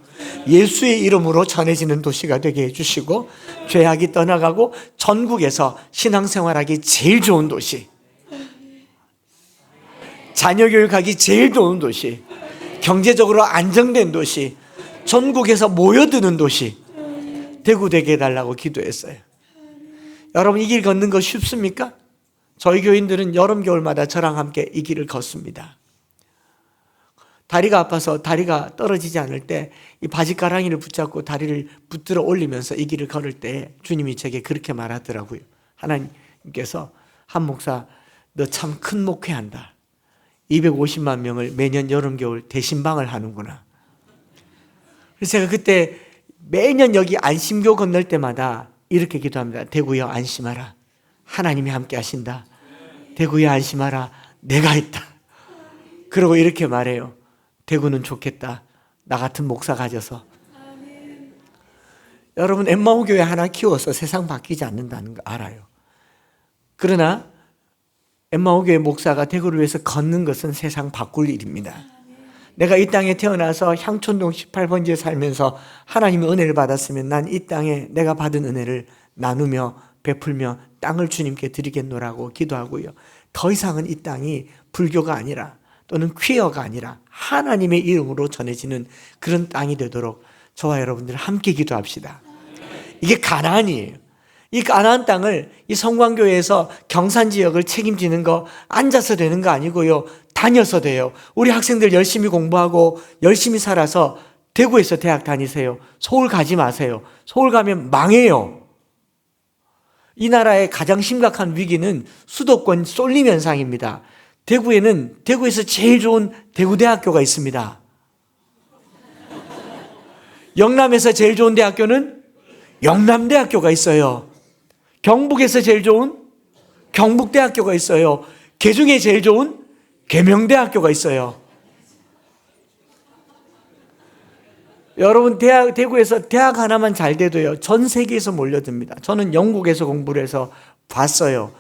예수의 이름으로 전해지는 도시가 되게 해주시고, 죄악이 떠나가고 전국에서 신앙생활하기 제일 좋은 도시, 자녀교육하기 제일 좋은 도시, 경제적으로 안정된 도시, 전국에서 모여드는 도시 대구 되게 해달라고 기도했어요. 여러분, 이 길 걷는 거 쉽습니까? 저희 교인들은 여름 겨울마다 저랑 함께 이 길을 걷습니다. 다리가 아파서 다리가 떨어지지 않을 때 이 바지가랑이를 붙잡고 다리를 붙들어 올리면서 이 길을 걸을 때 주님이 제게 그렇게 말하더라고요. 하나님께서, 한 목사, 너 참 큰 목회한다. 250만 명을 매년 여름 겨울 대신방을 하는구나. 그래서 제가 그때 매년 여기 안심교 건널 때마다 이렇게 기도합니다. 대구여 안심하라. 하나님이 함께 하신다. 대구여 안심하라. 내가 있다. 그리고 이렇게 말해요. 대구는 좋겠다. 나 같은 목사 가져서. 여러분, 엠마오 교회 하나 키워서 세상 바뀌지 않는다는 거 알아요. 그러나 엠마오 교회 목사가 대구를 위해서 걷는 것은 세상 바꿀 일입니다. 내가 이 땅에 태어나서 향촌동 18번지에 살면서 하나님의 은혜를 받았으면 난 이 땅에 내가 받은 은혜를 나누며 베풀며 땅을 주님께 드리겠노라고 기도하고요. 더 이상은 이 땅이 불교가 아니라 또는 퀴어가 아니라 하나님의 이름으로 전해지는 그런 땅이 되도록 저와 여러분들 함께 기도합시다. 이게 가나안이에요. 이 가나안 땅을 이 성광교회에서 경산 지역을 책임지는 거 앉아서 되는 거 아니고요. 다녀서 돼요. 우리 학생들 열심히 공부하고 열심히 살아서 대구에서 대학 다니세요. 서울 가지 마세요. 서울 가면 망해요. 이 나라의 가장 심각한 위기는 수도권 쏠림 현상입니다. 대구에서 제일 좋은 대구대학교가 있습니다. 영남에서 제일 좋은 대학교는 영남대학교가 있어요. 경북에서 제일 좋은 경북대학교가 있어요. 계중에 제일 좋은 계명대학교가 있어요. 여러분 대구에서 대학 하나만 잘 돼도요 전 세계에서 몰려듭니다. 저는 영국에서 공부를 해서 봤어요.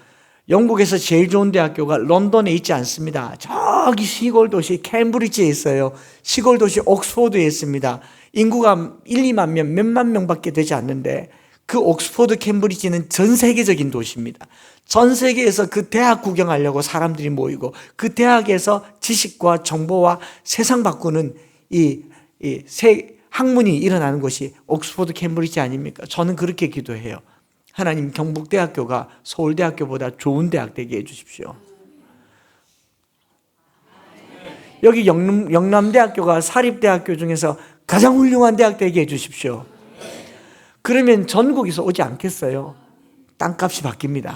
영국에서 제일 좋은 대학교가 런던에 있지 않습니다. 저기 시골 도시 캠브리지에 있어요. 시골 도시 옥스포드에 있습니다. 인구가 1, 2만 명, 몇만 명밖에 되지 않는데 그 옥스포드 캠브리지는 전 세계적인 도시입니다. 전 세계에서 그 대학 구경하려고 사람들이 모이고 그 대학에서 지식과 정보와 세상 바꾸는 이 학문이 일어나는 곳이 옥스포드 캠브리지 아닙니까? 저는 그렇게 기도해요. 하나님 경북대학교가 서울대학교보다 좋은 대학 되게 해주십시오. 여기 영남대학교가 사립대학교 중에서 가장 훌륭한 대학 되게 해주십시오. 그러면 전국에서 오지 않겠어요? 땅값이 바뀝니다.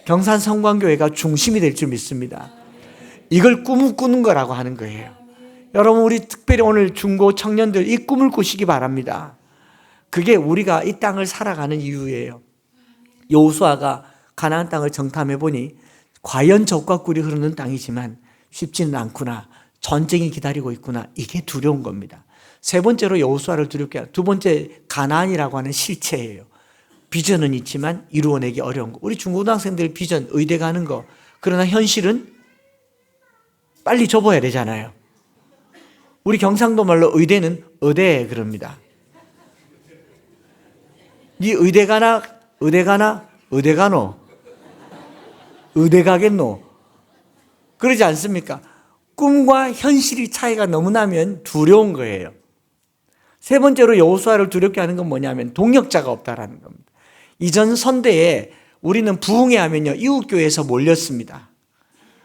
경산 성광교회가 중심이 될 줄 믿습니다. 이걸 꿈을 꾸는 거라고 하는 거예요. 여러분 우리 특별히 오늘 중고 청년들 이 꿈을 꾸시기 바랍니다. 그게 우리가 이 땅을 살아가는 이유예요. 여호수아가 가나안 땅을 정탐해 보니 과연 젖과 꿀이 흐르는 땅이지만 쉽지는 않구나. 전쟁이 기다리고 있구나. 이게 두려운 겁니다. 세 번째로 여호수아를 두렵게 하는 두 번째 가나안이라고 하는 실체예요. 비전은 있지만 이루어내기 어려운 거. 우리 중고등학생들 비전 의대 가는 거. 그러나 현실은 빨리 접어야 되잖아요. 우리 경상도 말로 의대는 의대 그럽니다. 네 의대 가나? 의대 가나? 의대 가노? 의대 가겠노? 그러지 않습니까? 꿈과 현실이 차이가 너무 나면 두려운 거예요. 세 번째로 여호수아를 두렵게 하는 건 뭐냐면 동역자가 없다라는 겁니다. 이전 선대에 우리는 부흥회 하면요 이웃교회에서 몰렸습니다.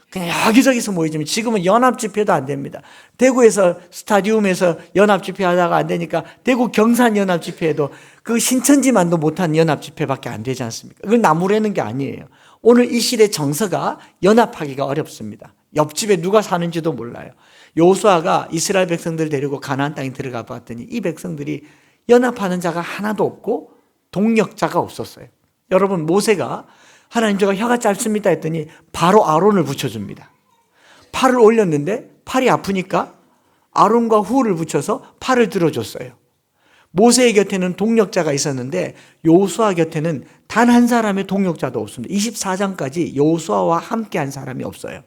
그냥 여기저기서 모이지만 지금은 연합집회도 안 됩니다. 대구에서 스타디움에서 연합집회 하다가 안 되니까 대구 경산 연합집회에도 그 신천지만도 못한 연합집회밖에 안 되지 않습니까? 그걸 나무라는 게 아니에요. 오늘 이 시대 정서가 연합하기가 어렵습니다. 옆집에 누가 사는지도 몰라요. 여호수아가 이스라엘 백성들 데리고 가나안 땅에 들어가 봤더니 이 백성들이 연합하는 자가 하나도 없고 동력자가 없었어요. 여러분 모세가 하나님 제가 혀가 짧습니다 했더니 바로 아론을 붙여줍니다. 팔을 올렸는데 팔이 아프니까 아론과 후를 붙여서 팔을 들어줬어요. 모세의 곁에는 동력자가 있었는데 여호수아 곁에는 단 한 사람의 동력자도 없습니다. 24장까지 여호수아와 함께한 사람이 없어요.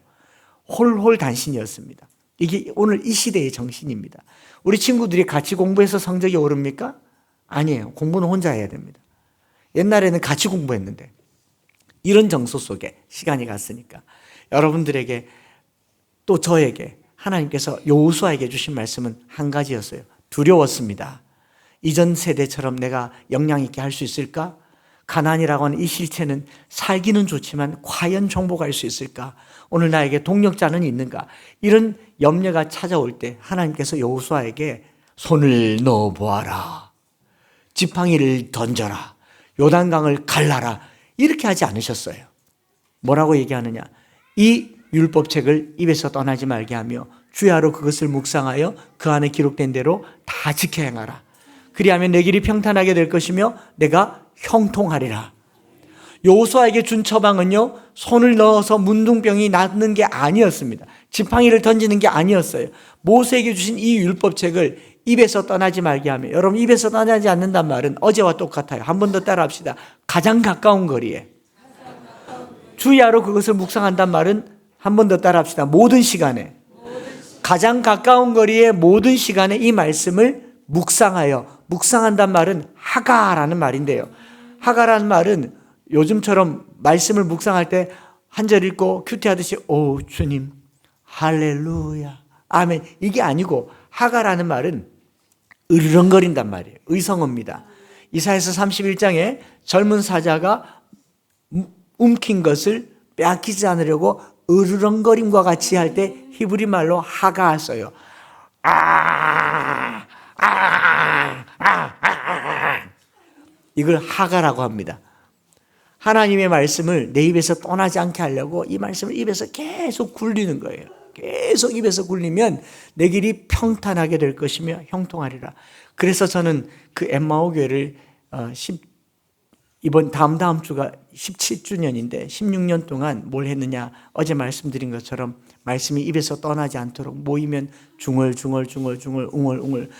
홀홀 단신이었습니다. 이게 오늘 이 시대의 정신입니다. 우리 친구들이 같이 공부해서 성적이 오릅니까? 아니에요. 공부는 혼자 해야 됩니다. 옛날에는 같이 공부했는데 이런 정서 속에 시간이 갔으니까 여러분들에게 또 저에게 하나님께서 여호수아에게 주신 말씀은 한 가지였어요. 두려웠습니다. 이전 세대처럼 내가 역량 있게 할 수 있을까? 가나안이라고 하는 이 실체는 살기는 좋지만 과연 정복할 수 있을까? 오늘 나에게 동력자는 있는가? 이런 염려가 찾아올 때 하나님께서 여호수아에게 손을 넣어 보아라. 지팡이를 던져라. 요단강을 갈라라. 이렇게 하지 않으셨어요. 뭐라고 얘기하느냐? 이 율법책을 입에서 떠나지 말게 하며 주야로 그것을 묵상하여 그 안에 기록된 대로 다 지켜 행하라. 그리하면 내 길이 평탄하게 될 것이며 내가 형통하리라. 여호수아에게 준 처방은요, 손을 넣어서 문둥병이 낫는 게 아니었습니다. 지팡이를 던지는 게 아니었어요. 모세에게 주신 이 율법책을 입에서 떠나지 말게 하며, 여러분 입에서 떠나지 않는단 말은 어제와 똑같아요. 한 번 더 따라 합시다. 가장 가까운 거리에 주야로 그것을 묵상한단 말은 한 번 더 따라합시다. 모든 시간에, 가장 가까운 거리에 모든 시간에 이 말씀을 묵상하여, 묵상한단 말은 하가라는 말인데요. 하가라는 말은 요즘처럼 말씀을 묵상할 때 한 절 읽고 큐티하듯이 오 주님 할렐루야 아멘 이게 아니고, 하가라는 말은 으르렁거린단 말이에요. 의성어입니다. 이사야서 31장에 젊은 사자가 움킨 것을 빼앗기지 않으려고 으르렁거림과 같이 할 때 히브리 말로 하가 써요. 이걸 하가라고 합니다. 하나님의 말씀을 내 입에서 떠나지 않게 하려고 이 말씀을 입에서 계속 굴리는 거예요. 계속 입에서 굴리면 내 길이 평탄하게 될 것이며 형통하리라. 그래서 저는 그 엠마오 교회를 이번 다음 주가 17주년인데 16년 동안 뭘 했느냐, 어제 말씀드린 것처럼 말씀이 입에서 떠나지 않도록 모이면 중얼중얼 웅얼웅얼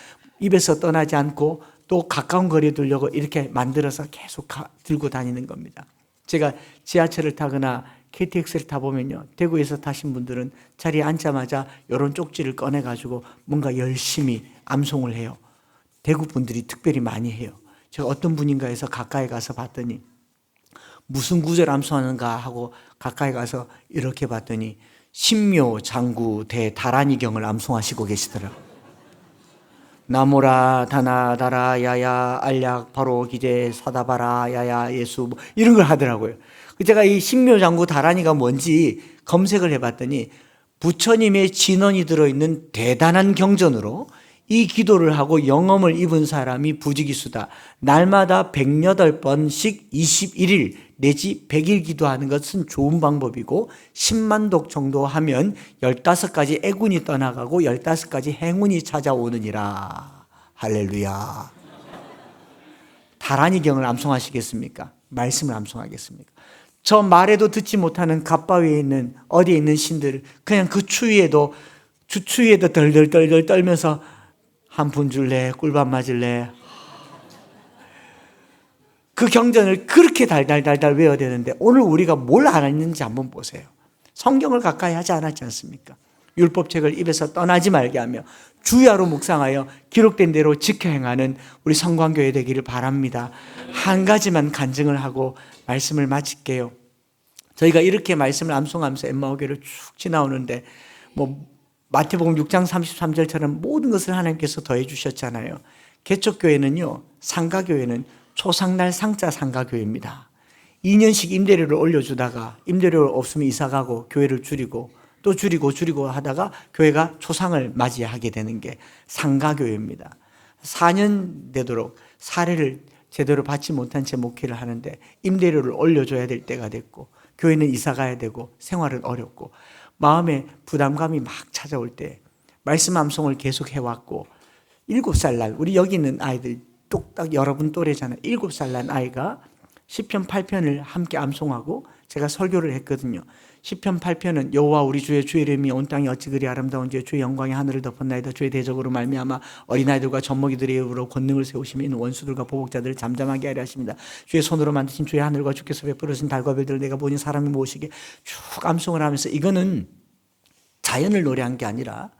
입에서 떠나지 않고 또 가까운 거리에 두려고 이렇게 만들어서 계속 들고 다니는 겁니다. 제가 지하철을 타거나 KTX를 타보면요, 대구에서 타신 분들은 자리에 앉자마자 이런 쪽지를 꺼내가지고 뭔가 열심히 암송을 해요. 대구 분들이 특별히 많이 해요. 제가 어떤 분인가 해서 가까이 가서 봤더니 무슨 구절 암송하는가 하고 가까이 가서 이렇게 봤더니 신묘 장구 대다란이경을 암송하시고 계시더라고요. 나모라 다나 다라 야야 알약 바로 기제 사다바라 야야 예수 뭐 이런 걸 하더라고요. 제가 이 신묘장구 다란이가 뭔지 검색을 해봤더니 부처님의 진언이 들어있는 대단한 경전으로 이 기도를 하고 영험을 입은 사람이 부지기수다. 날마다 108번씩 21일 내지 100일 기도하는 것은 좋은 방법이고 10만 독 정도 하면 15가지 애군이 떠나가고 15가지 행운이 찾아오느니라. 할렐루야. 다란이경을 암송하시겠습니까? 말씀을 암송하겠습니까? 저 말에도 듣지 못하는 갓바위에 있는 어디에 있는 신들을 그냥 그 추위에도 덜덜 떨면서 한 푼 줄래? 꿀밥 맞을래? 그 경전을 그렇게 달달달달 외워야 되는데 오늘 우리가 뭘 안 했는지 한번 보세요. 성경을 가까이 하지 않았지 않습니까? 율법책을 입에서 떠나지 말게 하며 주야로 묵상하여 기록된 대로 지켜 행하는 우리 성광교회 되기를 바랍니다. 한 가지만 간증을 하고 말씀을 마칠게요. 저희가 이렇게 말씀을 암송하면서 엠마오 교회를 쭉 지나오는데 마태복음 6장 33절처럼 모든 것을 하나님께서 더해 주셨잖아요. 개척교회는요, 상가교회는 초상날 상자 상가교회입니다. 2년씩 임대료를 올려주다가 임대료 없으면 이사가고 교회를 줄이고 또 줄이고 하다가 교회가 초상을 맞이하게 되는 게 상가교회입니다. 4년 되도록 사례를 제대로 받지 못한 채 목회를 하는데 임대료를 올려줘야 될 때가 됐고 교회는 이사가야 되고 생활은 어렵고 마음에 부담감이 막 찾아올 때 말씀 암송을 계속 해왔고 7살 날 우리 여기 있는 아이들 똑딱 여러분 또래잖아요. 7살 난 아이가 시편 8편을 함께 암송하고 제가 설교를 했거든요. 시편 8편은 여호와 우리 주의 이름이 온 땅이 어찌 그리 아름다운지 주의 영광이 하늘을 덮었나이다. 주의 대적으로 말미암아 어린아이들과 젖먹이들의 입으로 권능을 세우시며 있는 원수들과 보복자들을 잠잠하게 하려 하십니다. 주의 손으로 만드신 주의 하늘과 주께서 베풀으신 달과 별들을 내가 보니 사람이 무엇이게 쭉 암송을 하면서 이거는 자연을 노래한 게 아니라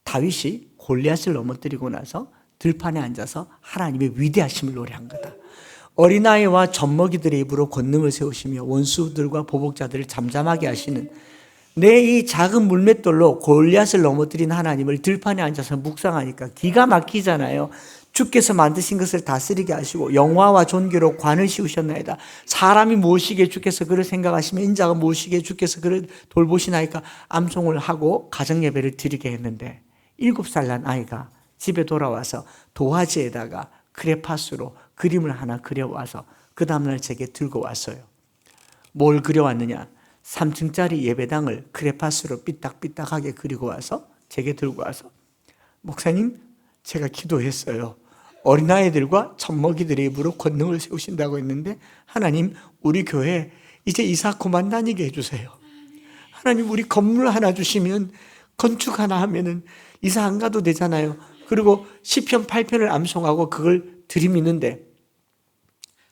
다윗이 골리앗을 넘어뜨리고 나서 들판에 앉아서 하나님의 위대하심을 노래한 거다. 어린아이와 젖먹이들의 입으로 권능을 세우시며 원수들과 보복자들을 잠잠하게 하시는 내 이 작은 물맷돌로 골리앗을 넘어뜨린 하나님을 들판에 앉아서 묵상하니까 기가 막히잖아요. 주께서 만드신 것을 다스리게 하시고 영화와 존귀로 관을 씌우셨나이다. 사람이 무엇이기에 주께서 그를 생각하시며 인자가 무엇이기에 주께서 그를 돌보시나이까 암송을 하고 가정예배를 드리게 했는데 7살 난 아이가 집에 돌아와서 도화지에다가 크레파스로 그림을 하나 그려와서 그 다음날 제게 들고 왔어요. 뭘 그려왔느냐? 3층짜리 예배당을 크레파스로 삐딱삐딱하게 그리고 와서 제게 들고 와서 목사님 제가 기도했어요. 어린아이들과 젖먹이들의 입으로 권능을 세우신다고 했는데 하나님 우리 교회 이제 이사 그만 다니게 해주세요. 하나님 우리 건물 하나 주시면 건축 하나 하면은 이사 안 가도 되잖아요. 그리고 시편 8편을 암송하고 그걸 들이미는데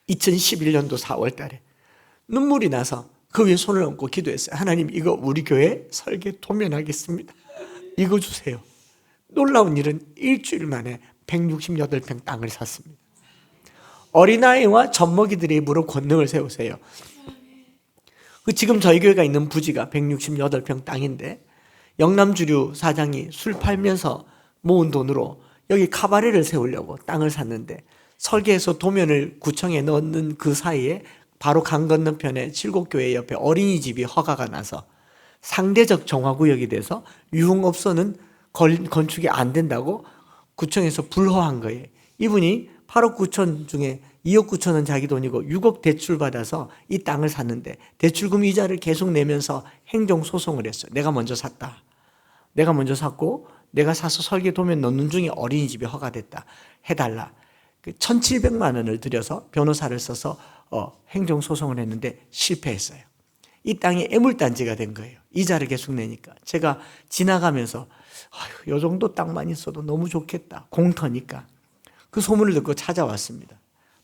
2011년도 4월 달에 눈물이 나서 그 위에 손을 얹고 기도했어요. 하나님, 이거 우리 교회 설계 도면하겠습니다. 이거 주세요. 놀라운 일은 일주일 만에 168평 땅을 샀습니다. 어린아이와 젖먹이들의 입으로 권능을 세우세요. 지금 저희 교회가 있는 부지가 168평 땅인데 영남주류 사장이 술 팔면서 모은 돈으로 여기 카바레를 세우려고 땅을 샀는데 설계해서 도면을 구청에 넣는 그 사이에 바로 강 건너편에 칠곡교회 옆에 어린이집이 허가가 나서 상대적 정화구역이 돼서 유흥업소는 건축이 안 된다고 구청에서 불허한 거예요. 이분이 8억 9천 중에 2억 9천은 자기 돈이고 6억 대출 받아서 이 땅을 샀는데 대출금 이자를 계속 내면서 행정소송을 했어요. 내가 먼저 샀다. 내가 먼저 샀고 내가 사서 설계 도면 넣는 중에 어린이집이 허가됐다. 해달라. 1,700만 원을 들여서 변호사를 써서 행정소송을 했는데 실패했어요. 이 땅이 애물단지가 된 거예요. 이자를 계속 내니까. 제가 지나가면서 이 정도 땅만 있어도 너무 좋겠다. 공터니까. 그 소문을 듣고 찾아왔습니다.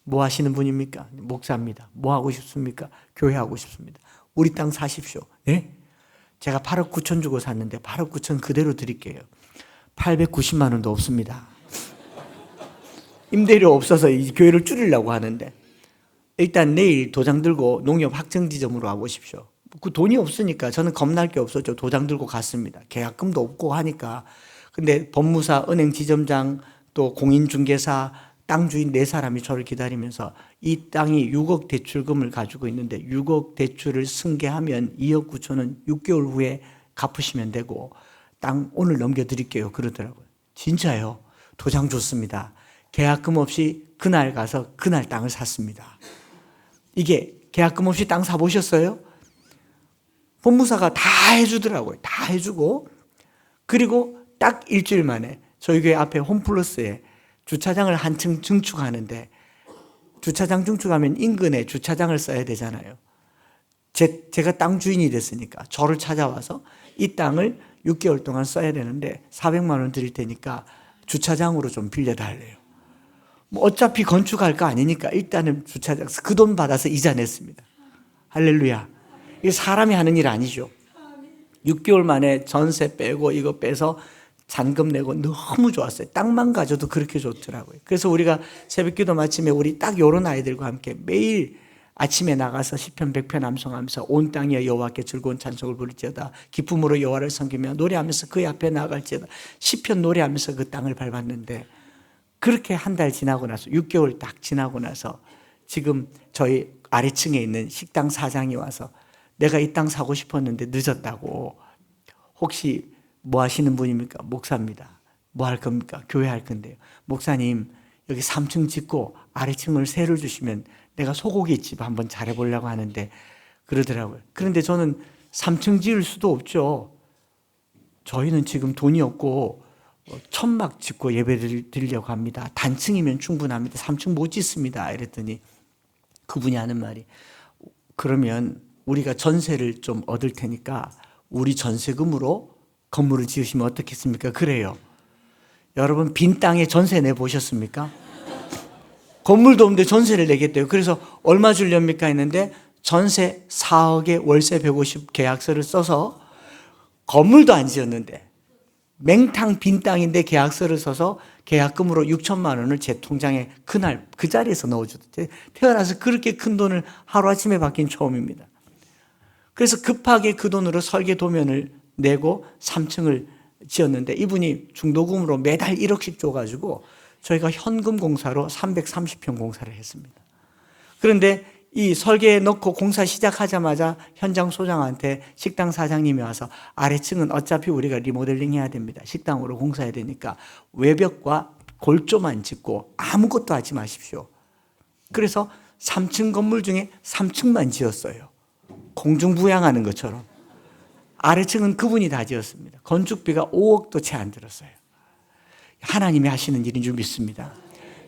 뭐 하시는 분입니까? 목사입니다. 뭐 하고 싶습니까? 교회 하고 싶습니다. 우리 땅 사십시오. 네? 제가 8억 9천 주고 샀는데 8억 9천 그대로 드릴게요. 890만 원도 없습니다. 임대료 없어서 이 교회를 줄이려고 하는데 일단 내일 도장 들고 농협 학정지점으로 와보십시오. 그 돈이 없으니까 저는 겁날 게 없었죠. 도장 들고 갔습니다. 계약금도 없고 하니까. 근데 법무사, 은행 지점장, 또 공인중개사, 땅 주인 4사람이 저를 기다리면서 이 땅이 6억 대출금을 가지고 있는데 6억 대출을 승계하면 2억 9천은 6개월 후에 갚으시면 되고 땅 오늘 넘겨드릴게요. 그러더라고요. 진짜요? 도장 줬습니다. 계약금 없이 그날 가서 그날 땅을 샀습니다. 이게 계약금 없이 땅 사보셨어요? 법무사가 다 해주더라고요. 다 해주고 그리고 딱 일주일 만에 저희 교회 앞에 홈플러스에 주차장을 한층 증축하는데 주차장 증축하면 인근에 주차장을 써야 되잖아요. 제가 땅 주인이 됐으니까 저를 찾아와서 이 땅을 6개월 동안 써야 되는데 400만 원 드릴 테니까 주차장으로 좀 빌려달래요. 뭐 어차피 건축할 거 아니니까 일단은 주차장 그 돈 받아서 이자 냈습니다. 할렐루야. 이게 사람이 하는 일 아니죠. 6개월 만에 전세 빼고 이거 빼서 잔금 내고 너무 좋았어요. 땅만 가져도 그렇게 좋더라고요. 그래서 우리가 새벽기도 마침에 우리 딱 이런 아이들과 함께 매일 아침에 나가서 시편 100편 암송하면서 온 땅이여 여호와께 즐거운 찬송을 부를지어다 기쁨으로 여호와를 섬기며 노래하면서 그 앞에 나아갈지어다 시편 노래하면서 그 땅을 밟았는데 그렇게 한 달 지나고 나서 6개월 딱 지나고 나서 지금 저희 아래층에 있는 식당 사장이 와서 내가 이 땅 사고 싶었는데 늦었다고. 혹시 뭐 하시는 분입니까? 목사입니다. 뭐 할 겁니까? 교회 할 건데요. 목사님 여기 3층 짓고 아래층을 세를 주시면 내가 소고기집 한번 잘해보려고 하는데 그러더라고요. 그런데 저는 3층 지을 수도 없죠. 저희는 지금 돈이 없고 천막 짓고 예배 드리려고 합니다. 단층이면 충분합니다. 3층 못 짓습니다. 이랬더니 그분이 하는 말이 그러면 우리가 전세를 좀 얻을 테니까 우리 전세금으로 건물을 지으시면 어떻겠습니까? 그래요. 여러분 빈 땅에 전세 내보셨습니까? 건물도 없는데 전세를 내겠대요. 그래서 얼마 주렵니까 했는데 전세 4억에 월세 150 계약서를 써서 건물도 안 지었는데 맹탕 빈 땅인데 계약서를 써서 계약금으로 6천만 원을 제 통장에 그날 그 자리에서 넣어주더라고요. 태어나서 그렇게 큰 돈을 하루아침에 받긴 처음입니다. 그래서 급하게 그 돈으로 설계 도면을 내고 3층을 지었는데 이분이 중도금으로 매달 1억씩 줘가지고 저희가 현금 공사로 330평 공사를 했습니다. 그런데 이 설계에 넣고 공사 시작하자마자 현장 소장한테 식당 사장님이 와서 아래층은 어차피 우리가 리모델링 해야 됩니다. 식당으로 공사해야 되니까 외벽과 골조만 짓고 아무것도 하지 마십시오. 그래서 3층 건물 중에 3층만 지었어요. 공중부양하는 것처럼. 아래층은 그분이 다 지었습니다. 건축비가 5억도 채 안 들었어요. 하나님이 하시는 일인 줄 믿습니다.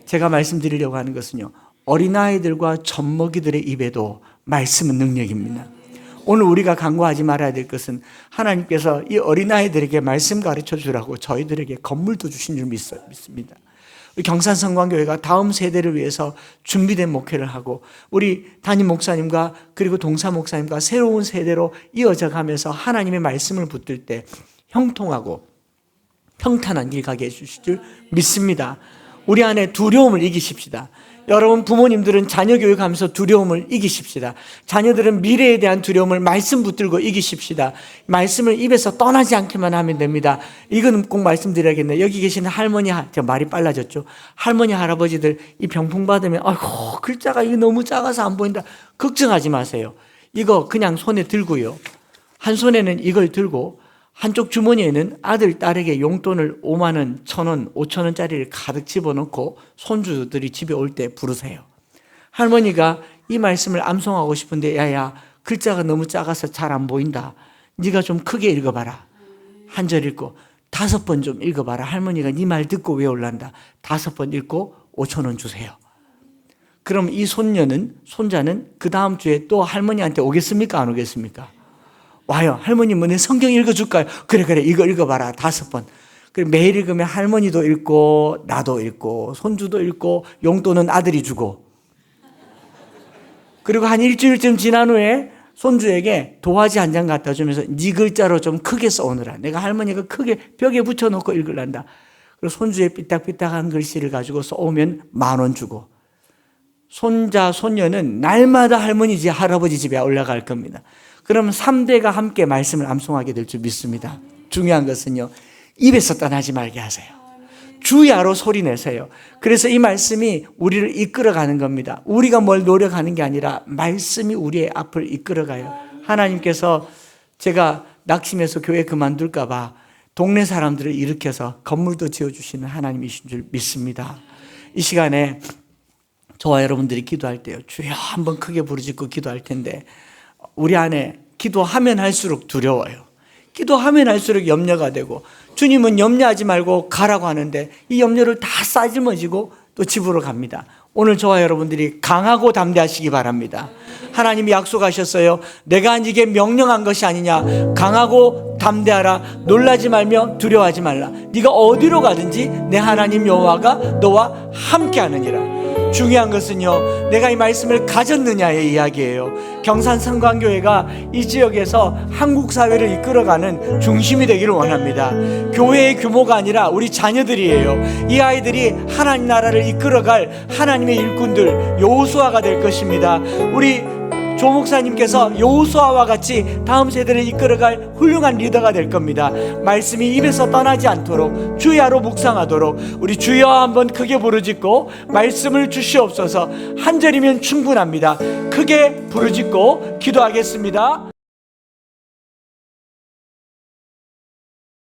제가 말씀드리려고 하는 것은요. 어린아이들과 젖먹이들의 입에도 말씀은 능력입니다. 오늘 우리가 간구하지 말아야 될 것은 하나님께서 이 어린아이들에게 말씀 가르쳐 주라고 저희들에게 건물도 주신 줄 믿습니다. 우리 경산성광교회가 다음 세대를 위해서 준비된 목회를 하고 우리 담임 목사님과 그리고 동사 목사님과 새로운 세대로 이어져 가면서 하나님의 말씀을 붙들 때 형통하고 평탄한 길 가게 해주실 줄 믿습니다. 우리 안에 두려움을 이기십시다. 여러분 부모님들은 자녀 교육하면서 두려움을 이기십시다. 자녀들은 미래에 대한 두려움을 말씀 붙들고 이기십시다. 말씀을 입에서 떠나지 않게만 하면 됩니다. 이거는 꼭 말씀드려야겠네요. 여기 계시는 할머니, 제가 말이 빨라졌죠. 할머니 할아버지들 이 병풍 받으면 아이고 글자가 이거 너무 작아서 안 보인다. 걱정하지 마세요. 이거 그냥 손에 들고요. 한 손에는 이걸 들고 한쪽 주머니에는 아들, 딸에게 용돈을 5만 원, 1,000원, 5,000원짜리를 가득 집어넣고 손주들이 집에 올 때 부르세요. 할머니가 이 말씀을 암송하고 싶은데 야야 글자가 너무 작아서 잘 안 보인다. 네가 좀 크게 읽어봐라. 한 절 읽고 5번 좀 읽어봐라. 할머니가 네 말 듣고 외울란다. 5번 읽고 5,000원 주세요. 그럼 이 손자는 그 다음 주에 또 할머니한테 오겠습니까? 안 오겠습니까? 와요. 할머니 뭐 내 성경 읽어줄까요? 그래 이거 읽어봐라. 5번. 그리고 매일 읽으면 할머니도 읽고 나도 읽고 손주도 읽고 용돈은 아들이 주고 그리고 한 일주일쯤 지난 후에 손주에게 도화지 한 장 갖다 주면서 네 글자로 좀 크게 써오느라. 내가 할머니가 크게 벽에 붙여놓고 읽으란다. 그리고 손주의 삐딱삐딱한 글씨를 가지고 써오면 10,000원 주고 손자 손녀는 날마다 할머니 집 할아버지 집에 올라갈 겁니다. 그럼 3대가 함께 말씀을 암송하게 될 줄 믿습니다. 중요한 것은요, 입에서 떠나지 말게 하세요. 주야로 소리 내세요. 그래서 이 말씀이 우리를 이끌어가는 겁니다. 우리가 뭘 노력하는 게 아니라 말씀이 우리의 앞을 이끌어가요. 하나님께서 제가 낙심해서 교회 그만둘까 봐 동네 사람들을 일으켜서 건물도 지어주시는 하나님이신 줄 믿습니다. 이 시간에 저와 여러분들이 기도할 때요, 주여 한번 크게 부르짖고 기도할 텐데 우리 안에 기도하면 할수록 두려워요. 기도하면 할수록 염려가 되고 주님은 염려하지 말고 가라고 하는데 이 염려를 다 싸질머지고 또 집으로 갑니다. 오늘 저와 여러분들이 강하고 담대하시기 바랍니다. 하나님이 약속하셨어요. 내가 네게 명령한 것이 아니냐. 강하고 담대하라. 놀라지 말며 두려워하지 말라. 네가 어디로 가든지 내 하나님 여호와가 너와 함께 하느니라. 중요한 것은요, 내가 이 말씀을 가졌느냐의 이야기예요. 경산성광교회가 이 지역에서 한국 사회를 이끌어가는 중심이 되기를 원합니다. 교회의 규모가 아니라 우리 자녀들이에요. 이 아이들이 하나님 나라를 이끌어갈 하나님의 일꾼들, 여호수아가 될 것입니다. 우리 조 목사님께서 여호수아와 같이 다음 세대를 이끌어갈 훌륭한 리더가 될 겁니다. 말씀이 입에서 떠나지 않도록 주야로 묵상하도록 우리 주여 한번 크게 부르짖고 말씀을 주시옵소서. 한 절이면 충분합니다. 크게 부르짖고 기도하겠습니다.